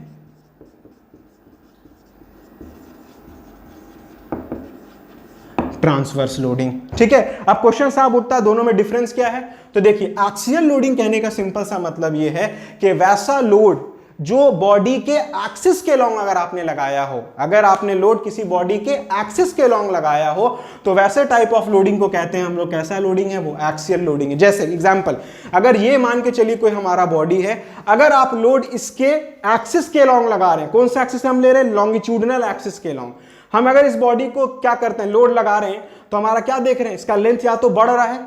Speaker 1: ट्रांसवर्स लोडिंग। ठीक है, अब क्वेश्चन साहब उठता है दोनों में डिफरेंस क्या है। तो देखिए एक्सियल लोडिंग कहने का सिंपल सा मतलब यह है कि वैसा लोड जो बॉडी के एक्सिस के लॉन्ग अगर आपने लगाया हो, अगर आपने लोड किसी बॉडी के एक्सिस के लॉन्ग लगाया हो, तो वैसे टाइप ऑफ लोडिंग को कहते हैं हम लोग, कैसा लोडिंग है वो, एक्सियल लोडिंग है। जैसे एग्जांपल, अगर ये मान के चलिए कोई हमारा बॉडी है, अगर आप लोड इसके एक्सिस के लॉन्ग लगा रहे हैं, कौन सा एक्सिस हम ले रहे हैं, लॉन्गिट्यूडनल एक्सिस के लॉन्ग। हम अगर इस बॉडी को क्या करते हैं, लोड लगा रहे हैं, तो हमारा क्या देख रहे हैं, इसका लेंथ या तो बढ़ रहा है,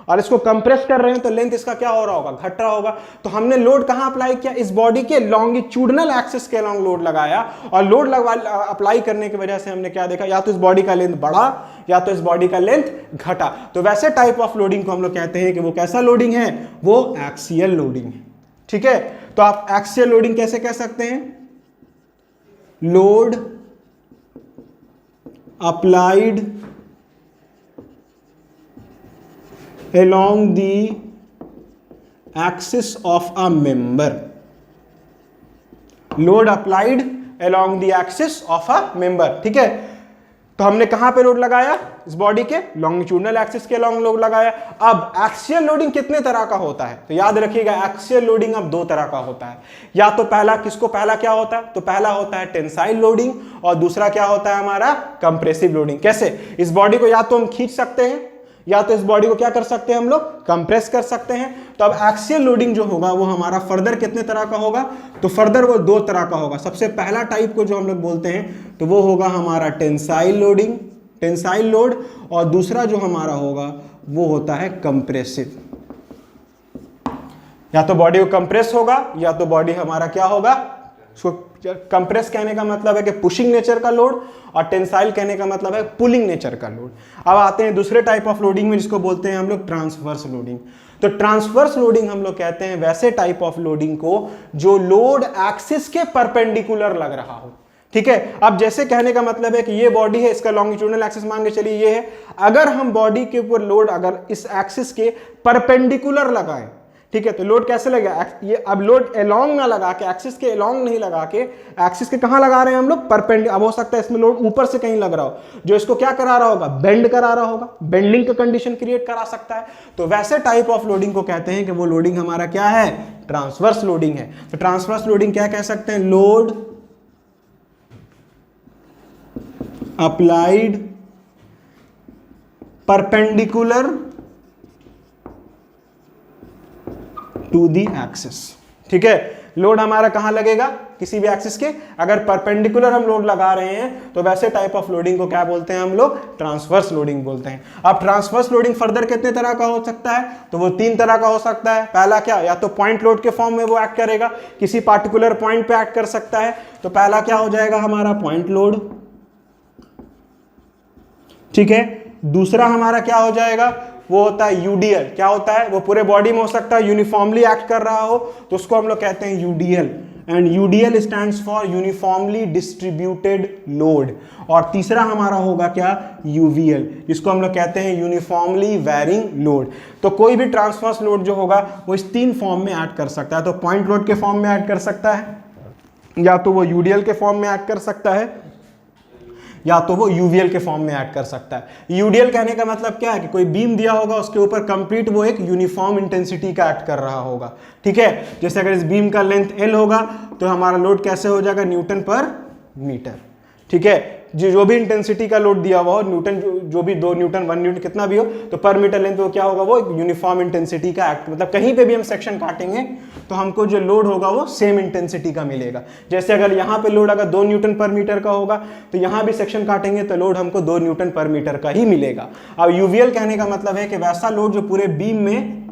Speaker 1: और इसको कंप्रेस कर रहे हैं तो लेंथ इसका क्या हो रहा होगा, घट रहा होगा। तो हमने लोड कहां अप्लाई किया, इस बॉडी के लॉन्गिट्यूडनल एक्सिस के लॉन्ग लोड लगाया, और लोड अप्लाई करने की वजह से हमने क्या देखा, या तो इस बॉडी का लेंथ बढ़ा या तो इस बॉडी का लेंथ घटा। तो वैसे टाइप ऑफ लोडिंग को हम लोग कहते हैं कि वो कैसा लोडिंग है, वो एक्सियल लोडिंग है। ठीक है, तो आप एक्सियल लोडिंग कैसे कह सकते हैं, load applied along the axis of a member, load applied along the axis of a member। ठीक है, तो हमने कहां पे लोड लगाया, इस बॉडी के लॉन्गिट्यूडनल एक्सिस के लॉन्ग लोड लगाया। अब एक्सियल लोडिंग कितने तरह का होता है, तो याद रखिएगा एक्सियल लोडिंग अब दो तरह का होता है। या तो पहला पहला क्या होता है, तो पहला होता है टेंसाइल लोडिंग, और दूसरा क्या होता है हमारा कंप्रेसिव लोडिंग। कैसे, इस बॉडी को या तो हम खींच सकते हैं, या तो इस बॉडी को क्या कर सकते हैं हम लोग, कंप्रेस कर सकते हैं। तो अब एक्सियल लोडिंग जो होगा वो हमारा फर्दर कितने तरह का होगा, तो फर्दर वो दो तरह का होगा। सबसे पहला टाइप को जो हम लोग बोलते हैं तो वो होगा हमारा टेंसाइल लोडिंग, टेंसाइल लोड, और दूसरा जो हमारा होगा वो होता है कंप्रेसिव। या तो बॉडी को कंप्रेस होगा, या तो बॉडी हमारा क्या होगा, कंप्रेस कहने का मतलब है कि पुशिंग नेचर का लोड, और टेंसाइल कहने का मतलब है पुलिंग नेचर का लोड। अब आते हैं दूसरे टाइप ऑफ लोडिंग में, जिसको बोलते हैं हम लोग ट्रांसवर्स लोडिंग। तो ट्रांसवर्स लोडिंग हम लोग कहते हैं वैसे टाइप ऑफ लोडिंग को जो लोड एक्सिस के परपेंडिकुलर लग रहा हो। ठीक है, अब जैसे कहने का मतलब है कि ये बॉडी है, इसका लॉन्गिट्यूडनल एक्सिस मान के चलिए ये है, अगर हम बॉडी के ऊपर लोड अगर इस एक्सिस के परपेंडिकुलर लगाएं, ठीक है, तो लोड कैसे लगेगा, ये अब लोड एलोंग ना लगा के, एक्सिस के एलोंग नहीं लगा के, एक्सिस के कहां लगा रहे हैं हम लोग, परपेंडिकुलर। अब हो सकता है इसमें लोड ऊपर से कहीं लग रहा हो, जो इसको क्या करा रहा होगा, बेंड करा रहा होगा, बेंडिंग का कंडीशन क्रिएट करा सकता है। तो वैसे टाइप ऑफ लोडिंग को कहते हैं कि वो लोडिंग हमारा क्या है, ट्रांसवर्स लोडिंग है। तो ट्रांसवर्स लोडिंग क्या कह सकते हैं, load applied perpendicular to the axis. ठीक है, लोड हमारा कहां लगेगा, किसी भी एक्सिस के। अगर परपेंडिकुलर हम लोड लगा रहे हैं तो वैसे टाइप ऑफ लोडिंग को क्या बोलते हैं हम लोग, ट्रांसवर्स लोडिंग बोलते हैं। अब ट्रांसवर्स लोडिंग फर्दर कितने तरह का हो सकता है, तो वो 3 तरह का हो सकता है। पहला क्या, या तो पॉइंट लोड के फॉर्म में वो एक्ट करेगा, किसी पार्टिकुलर पॉइंट पे एक्ट कर सकता है। तो पहला क्या हो जाएगा हमारा पॉइंट लोड। ठीक है, दूसरा हमारा क्या हो जाएगा, वो होता है यूडीएल। क्या होता है, वो पूरे बॉडी में हो सकता है, यूनिफॉर्मली एक्ट कर रहा हो तो उसको हम लोग कहते हैं UDL. And UDL stands for uniformly distributed load. और तीसरा हमारा होगा क्या, यूवीएल, जिसको हम लोग कहते हैं यूनिफॉर्मली वेरिंग लोड। तो कोई भी ट्रांसवर्स लोड जो होगा वो इस 3 फॉर्म में ऐड कर सकता है। तो पॉइंट लोड के फॉर्म में ऐड कर सकता है, या तो वो यूडीएल के फॉर्म में ऐड कर सकता है, या तो वो यूवीएल के फॉर्म में ऐड कर सकता है। यूडीएल कहने का मतलब क्या है कि कोई बीम दिया होगा, उसके ऊपर कंप्लीट वो एक यूनिफॉर्म इंटेंसिटी का एक्ट कर रहा होगा। ठीक है, जैसे अगर इस बीम का लेंथ एल होगा तो हमारा लोड कैसे हो जाएगा, न्यूटन पर मीटर। ठीक है, जो भी इंटेंसिटी का लोड दिया हुआ हो, न्यूटन जो भी 2 न्यूटन 1 न्यूटन कितना भी हो, तो पर मीटर लेंथ वो क्या होगा, वो यूनिफॉर्म इंटेंसिटी का एक्ट। मतलब कहीं पे भी हम सेक्शन काटेंगे तो हमको जो लोड होगा वो सेम इंटेंसिटी का मिलेगा। जैसे अगर यहाँ पे लोड अगर 2 न्यूटन पर मीटर का होगा तो यहाँ भी सेक्शन काटेंगे तो लोड हमको 2 न्यूटन पर मीटर का ही मिलेगा। अब यूवीएल कहने का मतलब है कि वैसा लोड जो पूरे बीम में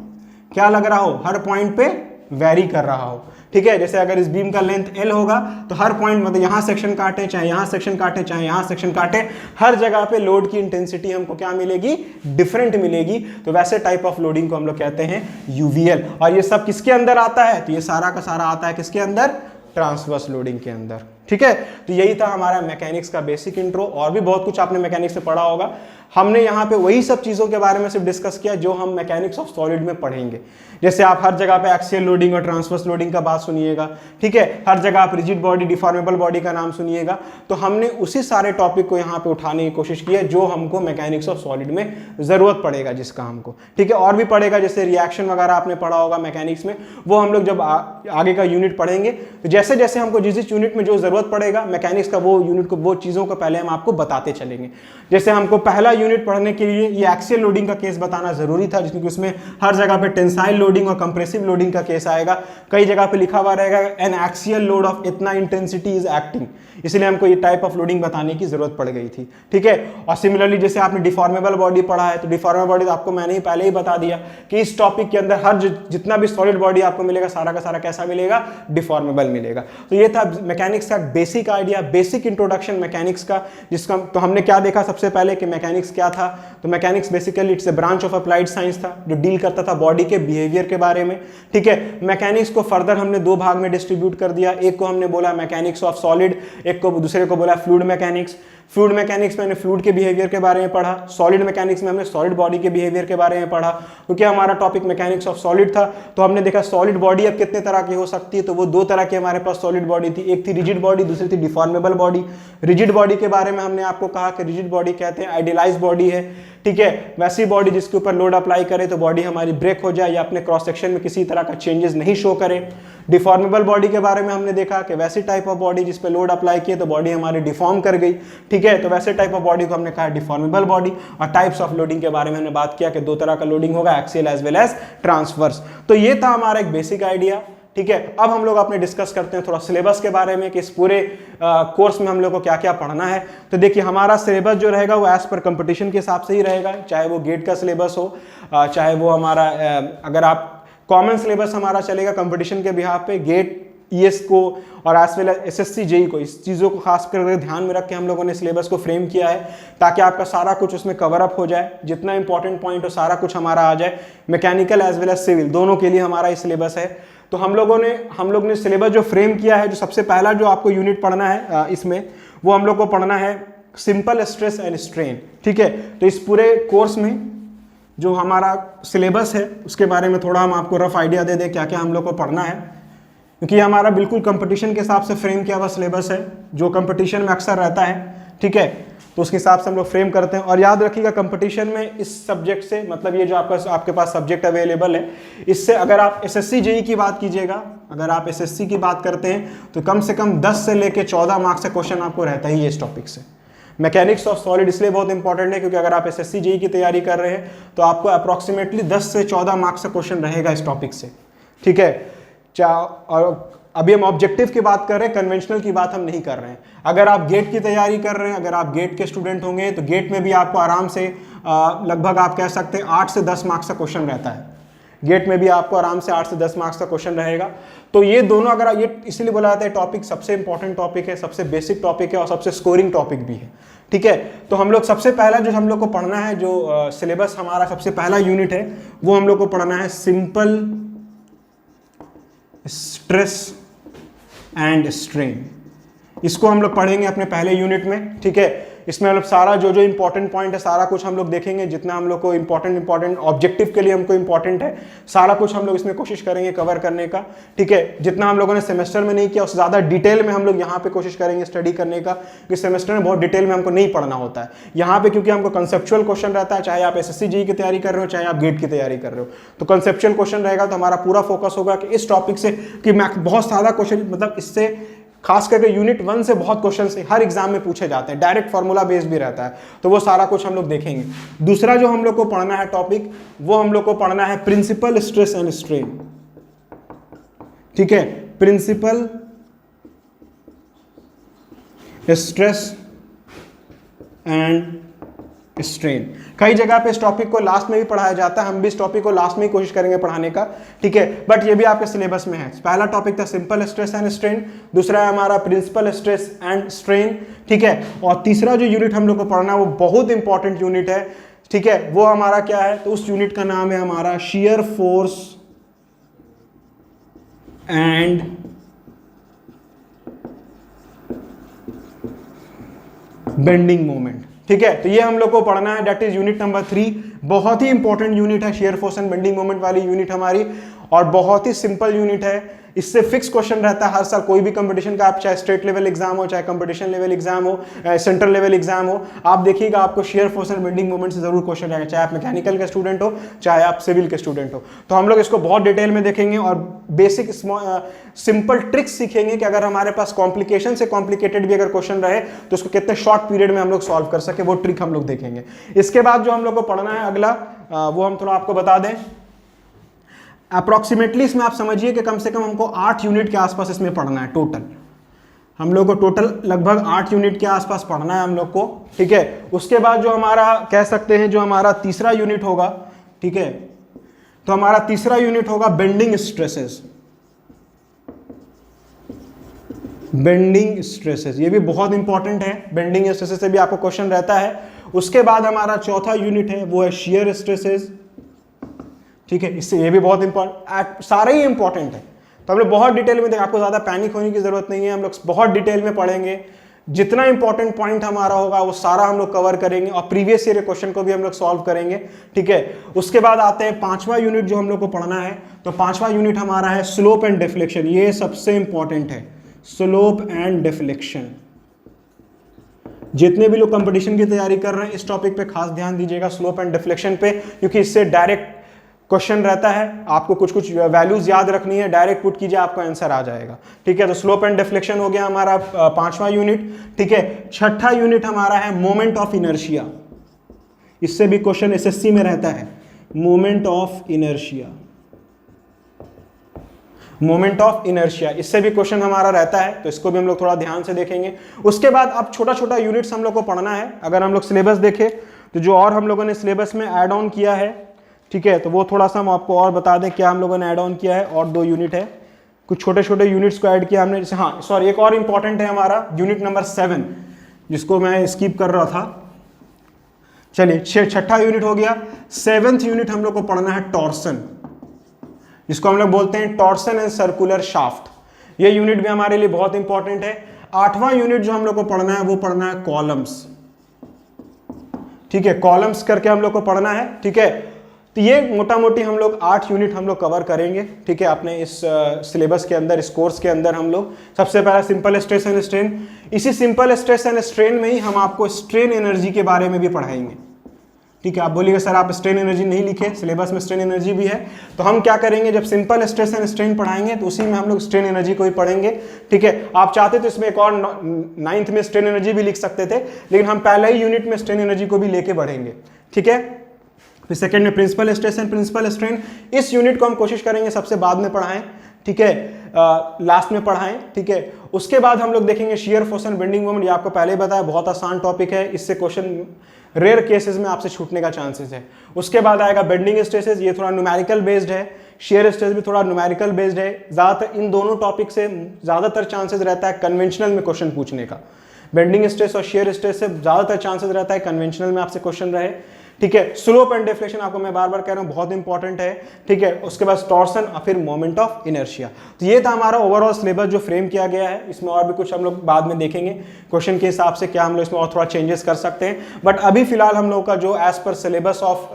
Speaker 1: क्या लग रहा हो, हर पॉइंट पे वेरी कर रहा हो। ठीक है, जैसे अगर इस बीम का लेंथ एल होगा तो हर पॉइंट मतलब यहाँ सेक्शन काटे, चाहे यहाँ सेक्शन काटे, चाहे यहाँ सेक्शन काटे, हर जगह पे लोड की इंटेंसिटी हमको क्या मिलेगी, डिफरेंट मिलेगी। तो वैसे टाइप ऑफ लोडिंग को हम लोग कहते हैं यूवीएल। और ये सब किसके अंदर आता है, तो ये सारा का सारा आता है किसके अंदर, ट्रांसवर्स लोडिंग के अंदर। ठीक है, तो यही था हमारा मैकेनिक्स का बेसिक इंट्रो। और भी बहुत कुछ आपने मैकेनिक्स से पढ़ा होगा। हमने यहाँ पे वही सब चीज़ों के बारे में सिर्फ डिस्कस किया जो हम मैकेनिक्स ऑफ सॉलिड में पढ़ेंगे। जैसे आप हर जगह पे एक्सियल लोडिंग और ट्रांसवर्स लोडिंग का बात सुनिएगा। ठीक है, हर जगह आप रिजिड बॉडी, डिफॉर्मेबल बॉडी का नाम सुनिएगा। तो हमने उसी सारे टॉपिक को यहाँ पे उठाने की कोशिश की है जो हमको मैकेनिक्स ऑफ सॉलिड में ज़रूरत पड़ेगा, जिसका हमको। ठीक है, और भी पड़ेगा, जैसे रिएक्शन वगैरह आपने पढ़ा होगा मैकेनिक्स में, वो हम लोग जब आगे का यूनिट पढ़ेंगे तो जैसे जैसे हमको जिस यूनिट में जो ज़रूरत पड़ेगा मैकेनिक्स का, वो यूनिट को, वो चीज़ों को पहले हम आपको बताते चलेंगे। जैसे हमको पहला यूनिट पढ़ने के लिए ये एक्सियल लोडिंग का केस बताना जरूरी था, क्योंकि उसमें हर जगह पे टेंसाइल लोडिंग और कंप्रेसिव लोडिंग का केस आएगा। कई जगह पे लिखा हुआ रहेगा एन एक्सियल लोड ऑफ इतना इंटेंसिटी इज एक्टिंग, इसलिए हमको ये टाइप ऑफ लोडिंग बताने की जरूरत पड़ गई थी। ठीक है, और सिमिलरली जैसे आपने डिफॉर्मेबल बॉडी पढ़ा है, तो डिफॉर्मेबल बॉडी तो आपको मैंने ही पहले ही बता दिया कि इस टॉपिक के अंदर हर जितना भी सॉलिड बॉडी आपको मिलेगा सारा का सारा कैसा मिलेगा, डिफॉर्मेबल मिलेगा। तो ये था मैकेनिक्स का basic idea, basic introduction mechanics का, जिसका तो हमने क्या देखा सबसे पहले कि मैकेनिक्स क्या था। तो mechanics basically it's a branch of applied science था जो डील करता था बॉडी के बिहेवियर के बारे में। ठीक है, मैकेनिक्स को फर्दर हमने 2 भाग में डिस्ट्रीब्यूट कर दिया। एक को हमने बोला मैकेनिक्स ऑफ सॉलिड, एक को दूसरे को बोला फ्लूइड मैकेनिक्स। फ्लूइड मैकेनिक्स में हमने फ्लूइड के बिहेवियर के बारे में पढ़ा, सॉलिड मैकेनिक्स में हमने सॉलिड बॉडी के बिहेवियर के बारे में पढ़ा। क्योंकि हमारा टॉपिक मैकेनिक्स ऑफ सॉलिड था तो हमने देखा सॉलिड बॉडी अब कितने तरह की हो सकती है। तो वो 2 तरह की हमारे पास सॉलिड बॉडी थी, एक थी रिजिड बॉडी, दूसरी थी डिफॉर्मेबल बॉडी। रिजिड बॉडी के बारे में हमने आपको कहा कि रिजिड बॉडी कहते हैं आइडियलाइज बॉडी है। ठीक है, वैसी बॉडी जिसके ऊपर लोड अप्लाई करे तो बॉडी हमारी ब्रेक हो जाए या अपने क्रॉस सेक्शन में किसी तरह का चेंजेस नहीं शो करे। डिफॉर्मेबल बॉडी के बारे में हमने देखा कि वैसी टाइप ऑफ बॉडी जिस पे लोड अप्लाई किए तो बॉडी हमारी डिफॉर्म कर गई। ठीक है, तो वैसे टाइप ऑफ बॉडी को हमने कहा डिफॉर्मेबल बॉडी। और टाइप्स ऑफ लोडिंग के बारे में हमने बात किया कि 2 तरह का लोडिंग होगा, axial as well as transverse. तो ये था हमारा एक बेसिक आइडिया। ठीक है, अब हम लोग अपने डिस्कस करते हैं थोड़ा सिलेबस के बारे में कि इस पूरे कोर्स में हम लोग को क्या क्या पढ़ना है। तो देखिए हमारा सिलेबस जो रहेगा वो एज पर कंपटीशन के हिसाब से ही रहेगा, चाहे वो गेट का सिलेबस हो, चाहे वो हमारा अगर आप कॉमन सिलेबस हमारा चलेगा कंपटीशन के बिहाफ पे, गेट, ईएस को और as well as SSC JE को, इस चीज़ों को खास कर ध्यान में रख के हम लोगों ने सिलेबस को फ्रेम किया है ताकि आपका सारा कुछ उसमें कवर अप हो जाए, जितना इंपॉर्टेंट पॉइंट हो सारा कुछ हमारा आ जाए। Mechanical as well as civil दोनों के लिए हमारा ये सिलेबस है। तो हम लोग ने सिलेबस जो फ्रेम किया है, जो सबसे पहला जो आपको यूनिट पढ़ना है इसमें, वो हम लोग को पढ़ना है सिंपल स्ट्रेस एंड स्ट्रेन। ठीक है, तो इस पूरे कोर्स में जो हमारा सिलेबस है उसके बारे में थोड़ा हम आपको रफ आइडिया दे दें क्या क्या हम लोग को पढ़ना है, क्योंकि ये हमारा बिल्कुल कंपटीशन के हिसाब से फ्रेम किया हुआ सिलेबस है जो कंपटीशन में अक्सर रहता है। ठीक है, तो उसके हिसाब से हम लोग फ्रेम करते हैं। और याद रखिएगा कंपटीशन में इस सब्जेक्ट से, मतलब ये जो आपके पास सब्जेक्ट अवेलेबल है, इससे अगर आप एसएससी जेई की बात कीजिएगा, अगर आप एसएससी की बात करते हैं तो कम से कम 10 से लेकर 14 मार्क्स से क्वेश्चन आपको रहता ही है इस टॉपिक से। मैकेनिक्स ऑफ सॉलिड इसलिए बहुत इंपॉर्टेंट है क्योंकि अगर आप एसएससी जेईई की तैयारी कर रहे हैं तो आपको अप्रॉक्सीमेटली 10 से 14 मार्क्स का क्वेश्चन रहेगा इस टॉपिक से, ठीक है। और अभी हम ऑब्जेक्टिव की बात कर रहे हैं, कन्वेंशनल की बात हम नहीं कर रहे हैं। अगर आप गेट की तैयारी कर रहे हैं, अगर आप गेट के स्टूडेंट होंगे तो गेट में भी आपको आराम से लगभग आप कह सकते हैं 8 से 10 मार्क्स का क्वेश्चन रहता है। गेट में भी आपको आराम से 8 से 10 मार्क्स का क्वेश्चन रहेगा। तो ये दोनों, अगर ये इसलिए बोला जाता है टॉपिक सबसे इंपॉर्टेंट टॉपिक है, सबसे बेसिक टॉपिक है और सबसे स्कोरिंग टॉपिक भी है, ठीक है। तो हम लोग सबसे पहला जो हम लोग को पढ़ना है, जो सिलेबस हमारा सबसे पहला यूनिट है, वो हम लोग को पढ़ना है सिंपल स्ट्रेस एंड स्ट्रेन। इसको हम लोग पढ़ेंगे अपने पहले यूनिट में, ठीक है। इसमें मतलब सारा जो जो इंपॉर्टेंट पॉइंट है सारा कुछ हम लोग देखेंगे, जितना हम लोग को इंपॉर्टेंट ऑब्जेक्टिव के लिए हमको इंपॉर्टेंट है सारा कुछ हम लोग इसमें कोशिश करेंगे कवर करने का, ठीक है। जितना हम लोगों ने सेमेस्टर में नहीं किया उससे ज़्यादा डिटेल में हम लोग यहाँ पे कोशिश करेंगे स्टडी करने का, क्योंकि सेमेस्टर में बहुत डिटेल में हमको नहीं पढ़ना होता है। यहाँ पे क्योंकि हमको कंसेप्चुअल क्वेश्चन रहता है, चाहे आप एसएससी जेईई की तैयारी कर रहे हो चाहे आप गेट की तैयारी कर रहे हो, तो कंसेप्चुअल क्वेश्चन रहेगा। तो हमारा पूरा फोकस होगा कि इस टॉपिक से कि बहुत सारा क्वेश्चन, मतलब इससे खास करके यूनिट 1 से बहुत क्वेश्चन से हर एग्जाम में पूछे जाते हैं, डायरेक्ट फार्मूला बेस भी रहता है, तो वो सारा कुछ हम लोग देखेंगे। दूसरा जो हम लोग को पढ़ना है टॉपिक, वो हम लोग को पढ़ना है प्रिंसिपल स्ट्रेस एंड स्ट्रेन, ठीक है। Principal stress and strain. कई जगह पे इस टॉपिक को लास्ट में भी पढ़ाया जाता है, हम भी इस टॉपिक को लास्ट में ही कोशिश करेंगे पढ़ाने का, ठीक है। बट ये भी आपके सिलेबस में है। पहला टॉपिक था सिंपल स्ट्रेस एंड स्ट्रेन, दूसरा है हमारा प्रिंसिपल स्ट्रेस एंड स्ट्रेन, ठीक है। और तीसरा जो यूनिट हम लोग को पढ़ना है वो बहुत इंपॉर्टेंट यूनिट है, ठीक है। वो हमारा क्या है, तो उस यूनिट का नाम है हमारा shear force and bending moment, ठीक है। तो ये हम लोग को पढ़ना है, दैट इज यूनिट नंबर 3। बहुत ही इंपॉर्टेंट यूनिट है shear force and bending moment वाली यूनिट हमारी, और बहुत ही सिंपल यूनिट है। इससे फिक्स क्वेश्चन रहता है हर साल, कोई भी कंपटीशन का, आप चाहे स्टेट लेवल एग्जाम हो, चाहे कंपटीशन लेवल एग्जाम हो, सेंट्रल लेवल एग्जाम हो, आप देखिएगा आपको shear force and bending moment से जरूर क्वेश्चन आएगा, चाहे आप मैकेनिकल के स्टूडेंट हो चाहे आप सिविल के स्टूडेंट हो। तो हम लोग इसको बहुत डिटेल में देखेंगे और बेसिक सिंपल ट्रिक्स सीखेंगे कि अगर हमारे पास कॉम्प्लिकेशन से कॉम्प्लिकेटेड भी अगर क्वेश्चन रहे तो उसको कितने शॉर्ट पीरियड में हम लोग सॉल्व कर सके, वो ट्रिक हम लोग देखेंगे। इसके बाद जो हम लोग को पढ़ना है अगला, वो हम थोड़ा आपको बता दें। अप्रॉक्सीमेटली इसमें आप समझिए कि कम से कम हमको 8 यूनिट के आसपास इसमें पढ़ना है टोटल। हम लोग को टोटल लगभग 8 यूनिट के आसपास पढ़ना है हम लोग को, ठीक है। उसके बाद जो हमारा कह सकते हैं जो हमारा तीसरा यूनिट होगा, ठीक है, तो हमारा तीसरा यूनिट होगा बेंडिंग स्ट्रेसेस। बेंडिंग स्ट्रेसेस ये भी बहुत इंपॉर्टेंट है, बेंडिंग स्ट्रेसेस से भी आपको क्वेश्चन रहता है। उसके बाद हमारा चौथा यूनिट है वो है शियर स्ट्रेसेस, ठीक है। इससे ये भी बहुत इंपॉर्टेंट, सारे ही इंपॉर्टेंट है। तो हम लोग बहुत डिटेल में देखें, आपको ज़्यादा पैनिक होने की ज़रूरत नहीं है, हम लोग बहुत डिटेल में पढ़ेंगे। जितना इंपॉर्टेंट पॉइंट हमारा होगा वो सारा हम लोग कवर करेंगे और प्रीवियस ईयर क्वेश्चन को भी हम लोग सॉल्व करेंगे, ठीक है। उसके बाद आते हैं 5वां यूनिट जो हम लोग को पढ़ना है, तो 5वां यूनिट हमारा है स्लोप एंड डिफ्लेक्शन। ये सबसे इंपॉर्टेंट है, स्लोप एंड डिफ्लेक्शन। जितने भी लोग कंपटीशन की तैयारी कर रहे हैं इस टॉपिक पे खास ध्यान दीजिएगा, स्लोप एंड डिफ्लेक्शन पे, क्योंकि इससे डायरेक्ट क्वेश्चन रहता है। आपको कुछ कुछ वैल्यूज याद रखनी है, डायरेक्ट पुट कीजिए आपका आंसर आ जाएगा, ठीक है। तो स्लोप एंड डिफ्लेक्शन हो गया हमारा 5वां यूनिट, ठीक है। छठा यूनिट हमारा है मोमेंट ऑफ इनर्शिया। इससे भी क्वेश्चन एसएससी में रहता है, moment of inertia. Moment of inertia, इससे भी क्वेश्चन हमारा रहता है, तो इसको भी हम लोग थोड़ा ध्यान से देखेंगे। उसके बाद अब छोटा छोटा यूनिट्स हम लोग को पढ़ना है। अगर हम लोग सिलेबस देखें तो जो और हम लोगों ने सिलेबस में ऐड ऑन किया है, ठीक है, तो वो थोड़ा सा हम आपको और बता दें क्या हम लोगों ने ऐड ऑन किया है। और 2 यूनिट है, कुछ छोटे छोटे यूनिट्स को ऐड किया हमने, जैसे हाँ सॉरी एक और इंपॉर्टेंट है हमारा यूनिट नंबर 7 जिसको मैं स्किप कर रहा था। चलिए छठा यूनिट हो गया। 7th यूनिट हम लोग को पढ़ना है टॉर्सन, जिसको हम लोग बोलते हैं टॉर्सन एंड सर्कुलर शाफ्ट। ये यूनिट भी हमारे लिए बहुत इंपॉर्टेंट है। 8वां यूनिट जो हम लोग को पढ़ना है वो पढ़ना है कॉलम्स, ठीक है। कॉलम्स करके हम लोग को पढ़ना है, ठीक है। तो ये मोटा मोटी हम लोग 8 यूनिट हम लोग कवर करेंगे, ठीक है, अपने इस सिलेबस के अंदर, इस कोर्स के अंदर। हम लोग सबसे पहला सिंपल स्ट्रेस एंड स्ट्रेन, इसी सिंपल स्ट्रेस एंड स्ट्रेन में ही हम आपको स्ट्रेन एनर्जी के बारे में भी पढ़ाएंगे, ठीक है, आप बोलिएगा सर आप स्ट्रेन एनर्जी नहीं लिखे, सिलेबस में स्ट्रेन एनर्जी भी है। तो हम क्या करेंगे, जब सिंपल स्ट्रेस एंड स्ट्रेन पढ़ाएंगे तो उसी में हम लोग स्ट्रेन एनर्जी को ही पढ़ेंगे। ठीक है, आप चाहते तो इसमें एक और 9th में स्ट्रेन एनर्जी भी लिख सकते थे, लेकिन हम पहले ही यूनिट में स्ट्रेन एनर्जी को भी लेके बढ़ेंगे। ठीक है, फिर सेकंड में principal stress and principal strain, इस यूनिट को हम कोशिश करेंगे सबसे बाद में पढ़ाएं। ठीक है, लास्ट में पढ़ाएं। ठीक है, उसके बाद हम लोग देखेंगे shear force and bending moment. ये आपको पहले बताया, बहुत आसान टॉपिक है, इससे क्वेश्चन रेयर केसेस में आपसे छूटने का चांसेस है। उसके बाद आएगा बेंडिंग स्ट्रेसेस, ये थोड़ा न्यूमेरिकल बेस्ड है, शेयर स्ट्रेस भी थोड़ा न्यूमेरिकल बेस्ड है। ज्यादातर इन दोनों टॉपिक से ज्यादातर चांसेस रहता है कन्वेंशनल में क्वेश्चन पूछने का। बेंडिंग स्ट्रेस और शेयर स्ट्रेस से ज्यादातर चांसेस रहता है कन्वेंशनल में आपसे क्वेश्चन रहे। ठीक है, स्लोप एंड डिफ्लेक्शन आपको मैं बार बार कह रहा हूं बहुत इंपॉर्टेंट है। ठीक है, उसके बाद टॉर्सन और फिर मोमेंट ऑफ इनर्शिया। तो ये था हमारा ओवरऑल सिलेबस जो फ्रेम किया गया है। इसमें और भी कुछ हम लोग बाद में देखेंगे क्वेश्चन के हिसाब से क्या हम लोग इसमें और थोड़ा चेंजेस कर सकते हैं। बट अभी फिलहाल हम लोग का जो एज पर सिलेबस ऑफ,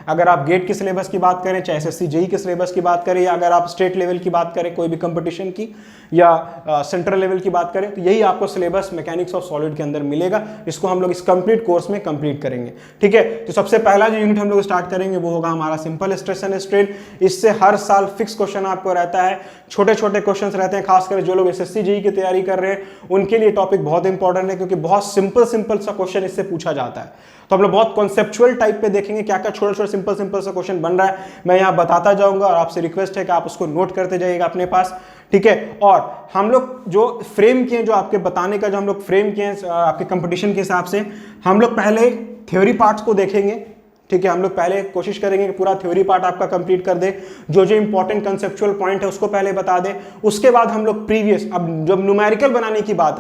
Speaker 1: अगर आप गेट की सिलेबस की बात करें, चाहे SSC JEE के सिलेबस की बात करें, या अगर आप स्टेट लेवल की बात करें कोई भी कंपटीशन की, या सेंट्रल लेवल की बात करें, तो यही आपको सिलेबस मैकेनिक्स ऑफ सॉलिड के अंदर मिलेगा। इसको हम लोग इस कंप्लीट कोर्स में कंप्लीट करेंगे। ठीक है, तो सबसे पहला जो यूनिट हम लोग स्टार्ट करेंगे वो होगा हमारा सिंपल स्ट्रेस एंड स्ट्रेन। इससे हर साल फिक्स क्वेश्चन आपको रहता है, छोटे छोटे क्वेश्चंस रहते हैं, खासकर जो लोग SSC JEE की तैयारी कर रहे हैं उनके लिए टॉपिक बहुत इंपॉर्टेंट है, क्योंकि बहुत सिंपल सा क्वेश्चन इससे पूछा जाता है। तो हम लोग बहुत कॉन्सेप्चुअल टाइप पे देखेंगे, क्या क्या छोटे छोटे सिंपल सा क्वेश्चन बन रहा है, मैं यहाँ बताता जाऊंगा और आपसे रिक्वेस्ट है कि आप उसको नोट करते जाइएगा अपने पास। ठीक है, और हम लोग जो फ्रेम किए, जो आपके बताने का जो हम लोग फ्रेम किए आपके कंपटीशन के हिसाब से, हम लोग पहले थ्योरी पार्ट्स को देखेंगे। ठीक है, हम लोग पहले कोशिश करेंगे कि पूरा थ्योरी पार्ट आपका कंप्लीट कर दे, जो जो इंपॉर्टेंट कंसेप्चुअल पॉइंट है उसको पहले बता दे। उसके बाद हम लोग प्रीवियस, अब जब न्यूमेरिकल बनाने की बात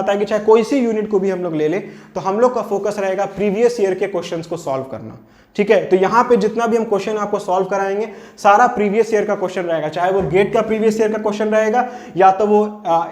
Speaker 1: आएगी, चाहे कोई सी यूनिट को भी हम लोग ले ले, तो हम लोग का फोकस रहेगा प्रीवियस ईयर के क्वेश्चंस को सॉल्व करना। ठीक है, तो यहाँ पे जितना भी हम क्वेश्चन आपको सॉल्व कराएंगे सारा प्रीवियस ईयर का क्वेश्चन रहेगा, चाहे वो गेट का प्रीवियस ईयर का क्वेश्चन रहेगा, या तो वो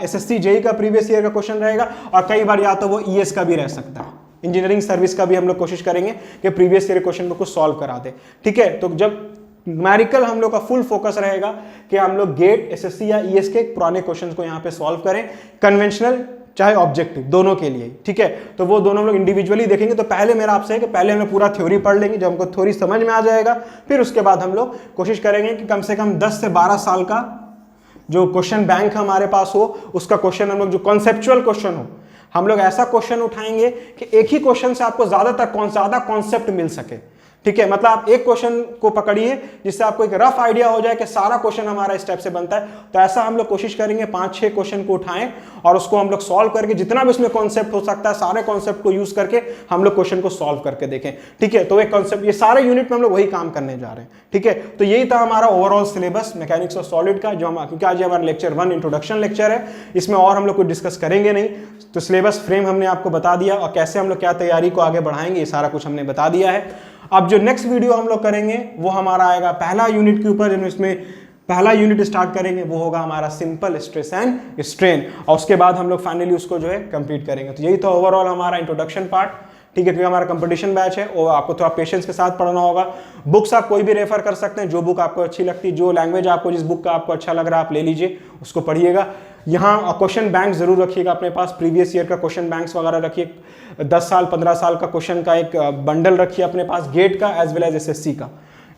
Speaker 1: SSC JEE का प्रीवियस ईयर का क्वेश्चन रहेगा, और कई बार या तो वो ES का भी रह सकता है, इंजीनियरिंग सर्विस का भी हम लोग कोशिश करेंगे कि प्रीवियस ईयर क्वेश्चन को सॉल्व करा दे। ठीक है, तो जब न्यूमेरिकल हम लोग का फुल फोकस रहेगा कि हम लोग गेट, SSC या ES के पुराने क्वेश्चंस को यहाँ पे सॉल्व करें, कन्वेंशनल चाहे ऑब्जेक्टिव, दोनों के लिए। ठीक है, तो वो दोनों हम लोग इंडिविजुअली देखेंगे। तो पहले मेरा आपसे है कि पहले हम लोग पूरा थ्योरी पढ़ लेंगे, जब हमको थ्योरी समझ में आ जाएगा फिर उसके बाद हम लोग कोशिश करेंगे कि कम से कम 10 से 12 साल का जो क्वेश्चन बैंक हमारे पास हो, उसका क्वेश्चन हम लोग जो कॉन्सेप्चुअल क्वेश्चन हो, हम लोग ऐसा क्वेश्चन उठाएंगे कि एक ही क्वेश्चन से आपको ज्यादा कॉन्सेप्ट मिल सके। ठीक है, मतलब आप एक क्वेश्चन को पकड़िए जिससे आपको एक रफ आइडिया हो जाए कि सारा क्वेश्चन हमारा इस टाइप से बनता है। तो ऐसा हम लोग कोशिश करेंगे 5-6 क्वेश्चन को उठाएं और उसको हम लोग सॉल्व करके, जितना भी उसमें कॉन्सेप्ट हो सकता है सारे कॉन्सेप्ट को यूज करके हम लोग क्वेश्चन को सॉल्व करके देखें। ठीक है, तो एक कॉन्सेप्ट, ये सारे यूनिट में हम लोग वही काम करने जा रहे हैं। ठीक है, तो यही था हमारा overall syllabus mechanics of solid का, जो हम, क्योंकि आज हमारा लेक्चर 1 इंट्रोडक्शन लेक्चर है, इसमें और हम लोग कुछ डिस्कस करेंगे नहीं। तो सिलेबस फ्रेम हमने आपको बता दिया और कैसे हम लोग क्या तैयारी को आगे बढ़ाएंगे, ये सारा कुछ हमने बता दिया है। अब जो नेक्स्ट वीडियो हम लोग करेंगे वो हमारा आएगा पहला यूनिट के ऊपर, जिसमें पहला यूनिट स्टार्ट करेंगे वो होगा हमारा सिंपल स्ट्रेस एंड स्ट्रेन, और उसके बाद हम लोग फाइनली उसको जो है कंप्लीट करेंगे। तो यही तो ओवरऑल हमारा इंट्रोडक्शन पार्ट। ठीक है, क्योंकि हमारा कंपटीशन बैच है और आपको थोड़ा पेशेंस के साथ पढ़ना होगा। बुक्स आप कोई भी रेफर कर सकते हैं, जो बुक आपको अच्छी लगती है, जो लैंग्वेज आपको, जिस बुक का आपको अच्छा लग रहा है आप ले लीजिए, उसको पढ़िएगा। यहाँ क्वेश्चन बैंक जरूर रखिएगा अपने पास, प्रीवियस ईयर का क्वेश्चन बैंक्स वगैरह रखिए, 10 साल 15 साल का क्वेश्चन का एक बंडल रखिए अपने पास, गेट का एज वेल एज SSC का,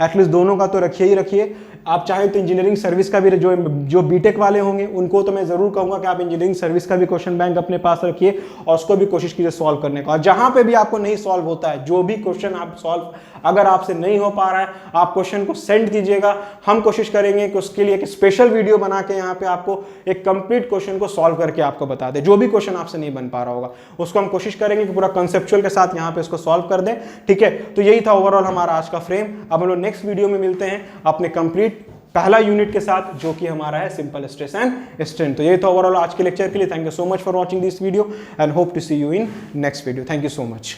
Speaker 1: एटलीस्ट दोनों का तो रखिए ही रखिए। आप चाहें तो इंजीनियरिंग सर्विस का भी, जो बीटेक वाले होंगे उनको तो मैं जरूर कहूंगा कि आप इंजीनियरिंग सर्विस का भी क्वेश्चन बैंक अपने पास रखिए और उसको भी कोशिश कीजिए सॉल्व करने का। और जहां पे भी आपको नहीं सॉल्व होता है, जो भी क्वेश्चन आप सॉल्व अगर आपसे नहीं हो पा रहा है, आप क्वेश्चन को सेंड कीजिएगा, हम कोशिश करेंगे कि उसके लिए एक स्पेशल वीडियो बना के यहाँ पे आपको एक कंप्लीट क्वेश्चन को सॉल्व करके आपको बता दें। जो भी क्वेश्चन आपसे नहीं बन पा रहा होगा उसको हम कोशिश करेंगे कि पूरा कंसेप्चुअल के साथ यहाँ पे इसको सॉल्व कर दें। ठीक है, तो यही था ओवरऑल हमारा आज का फ्रेम। अब हम लोग नेक्स्ट वीडियो में मिलते हैं अपने कंप्लीट पहला यूनिट के साथ, जो कि हमारा है सिंपल स्ट्रेस एंड स्ट्रेन। तो ये तो ओवरऑल आज के लेक्चर के लिए। Thank you so much for watching this video and hope to see you in next video. Thank you so much.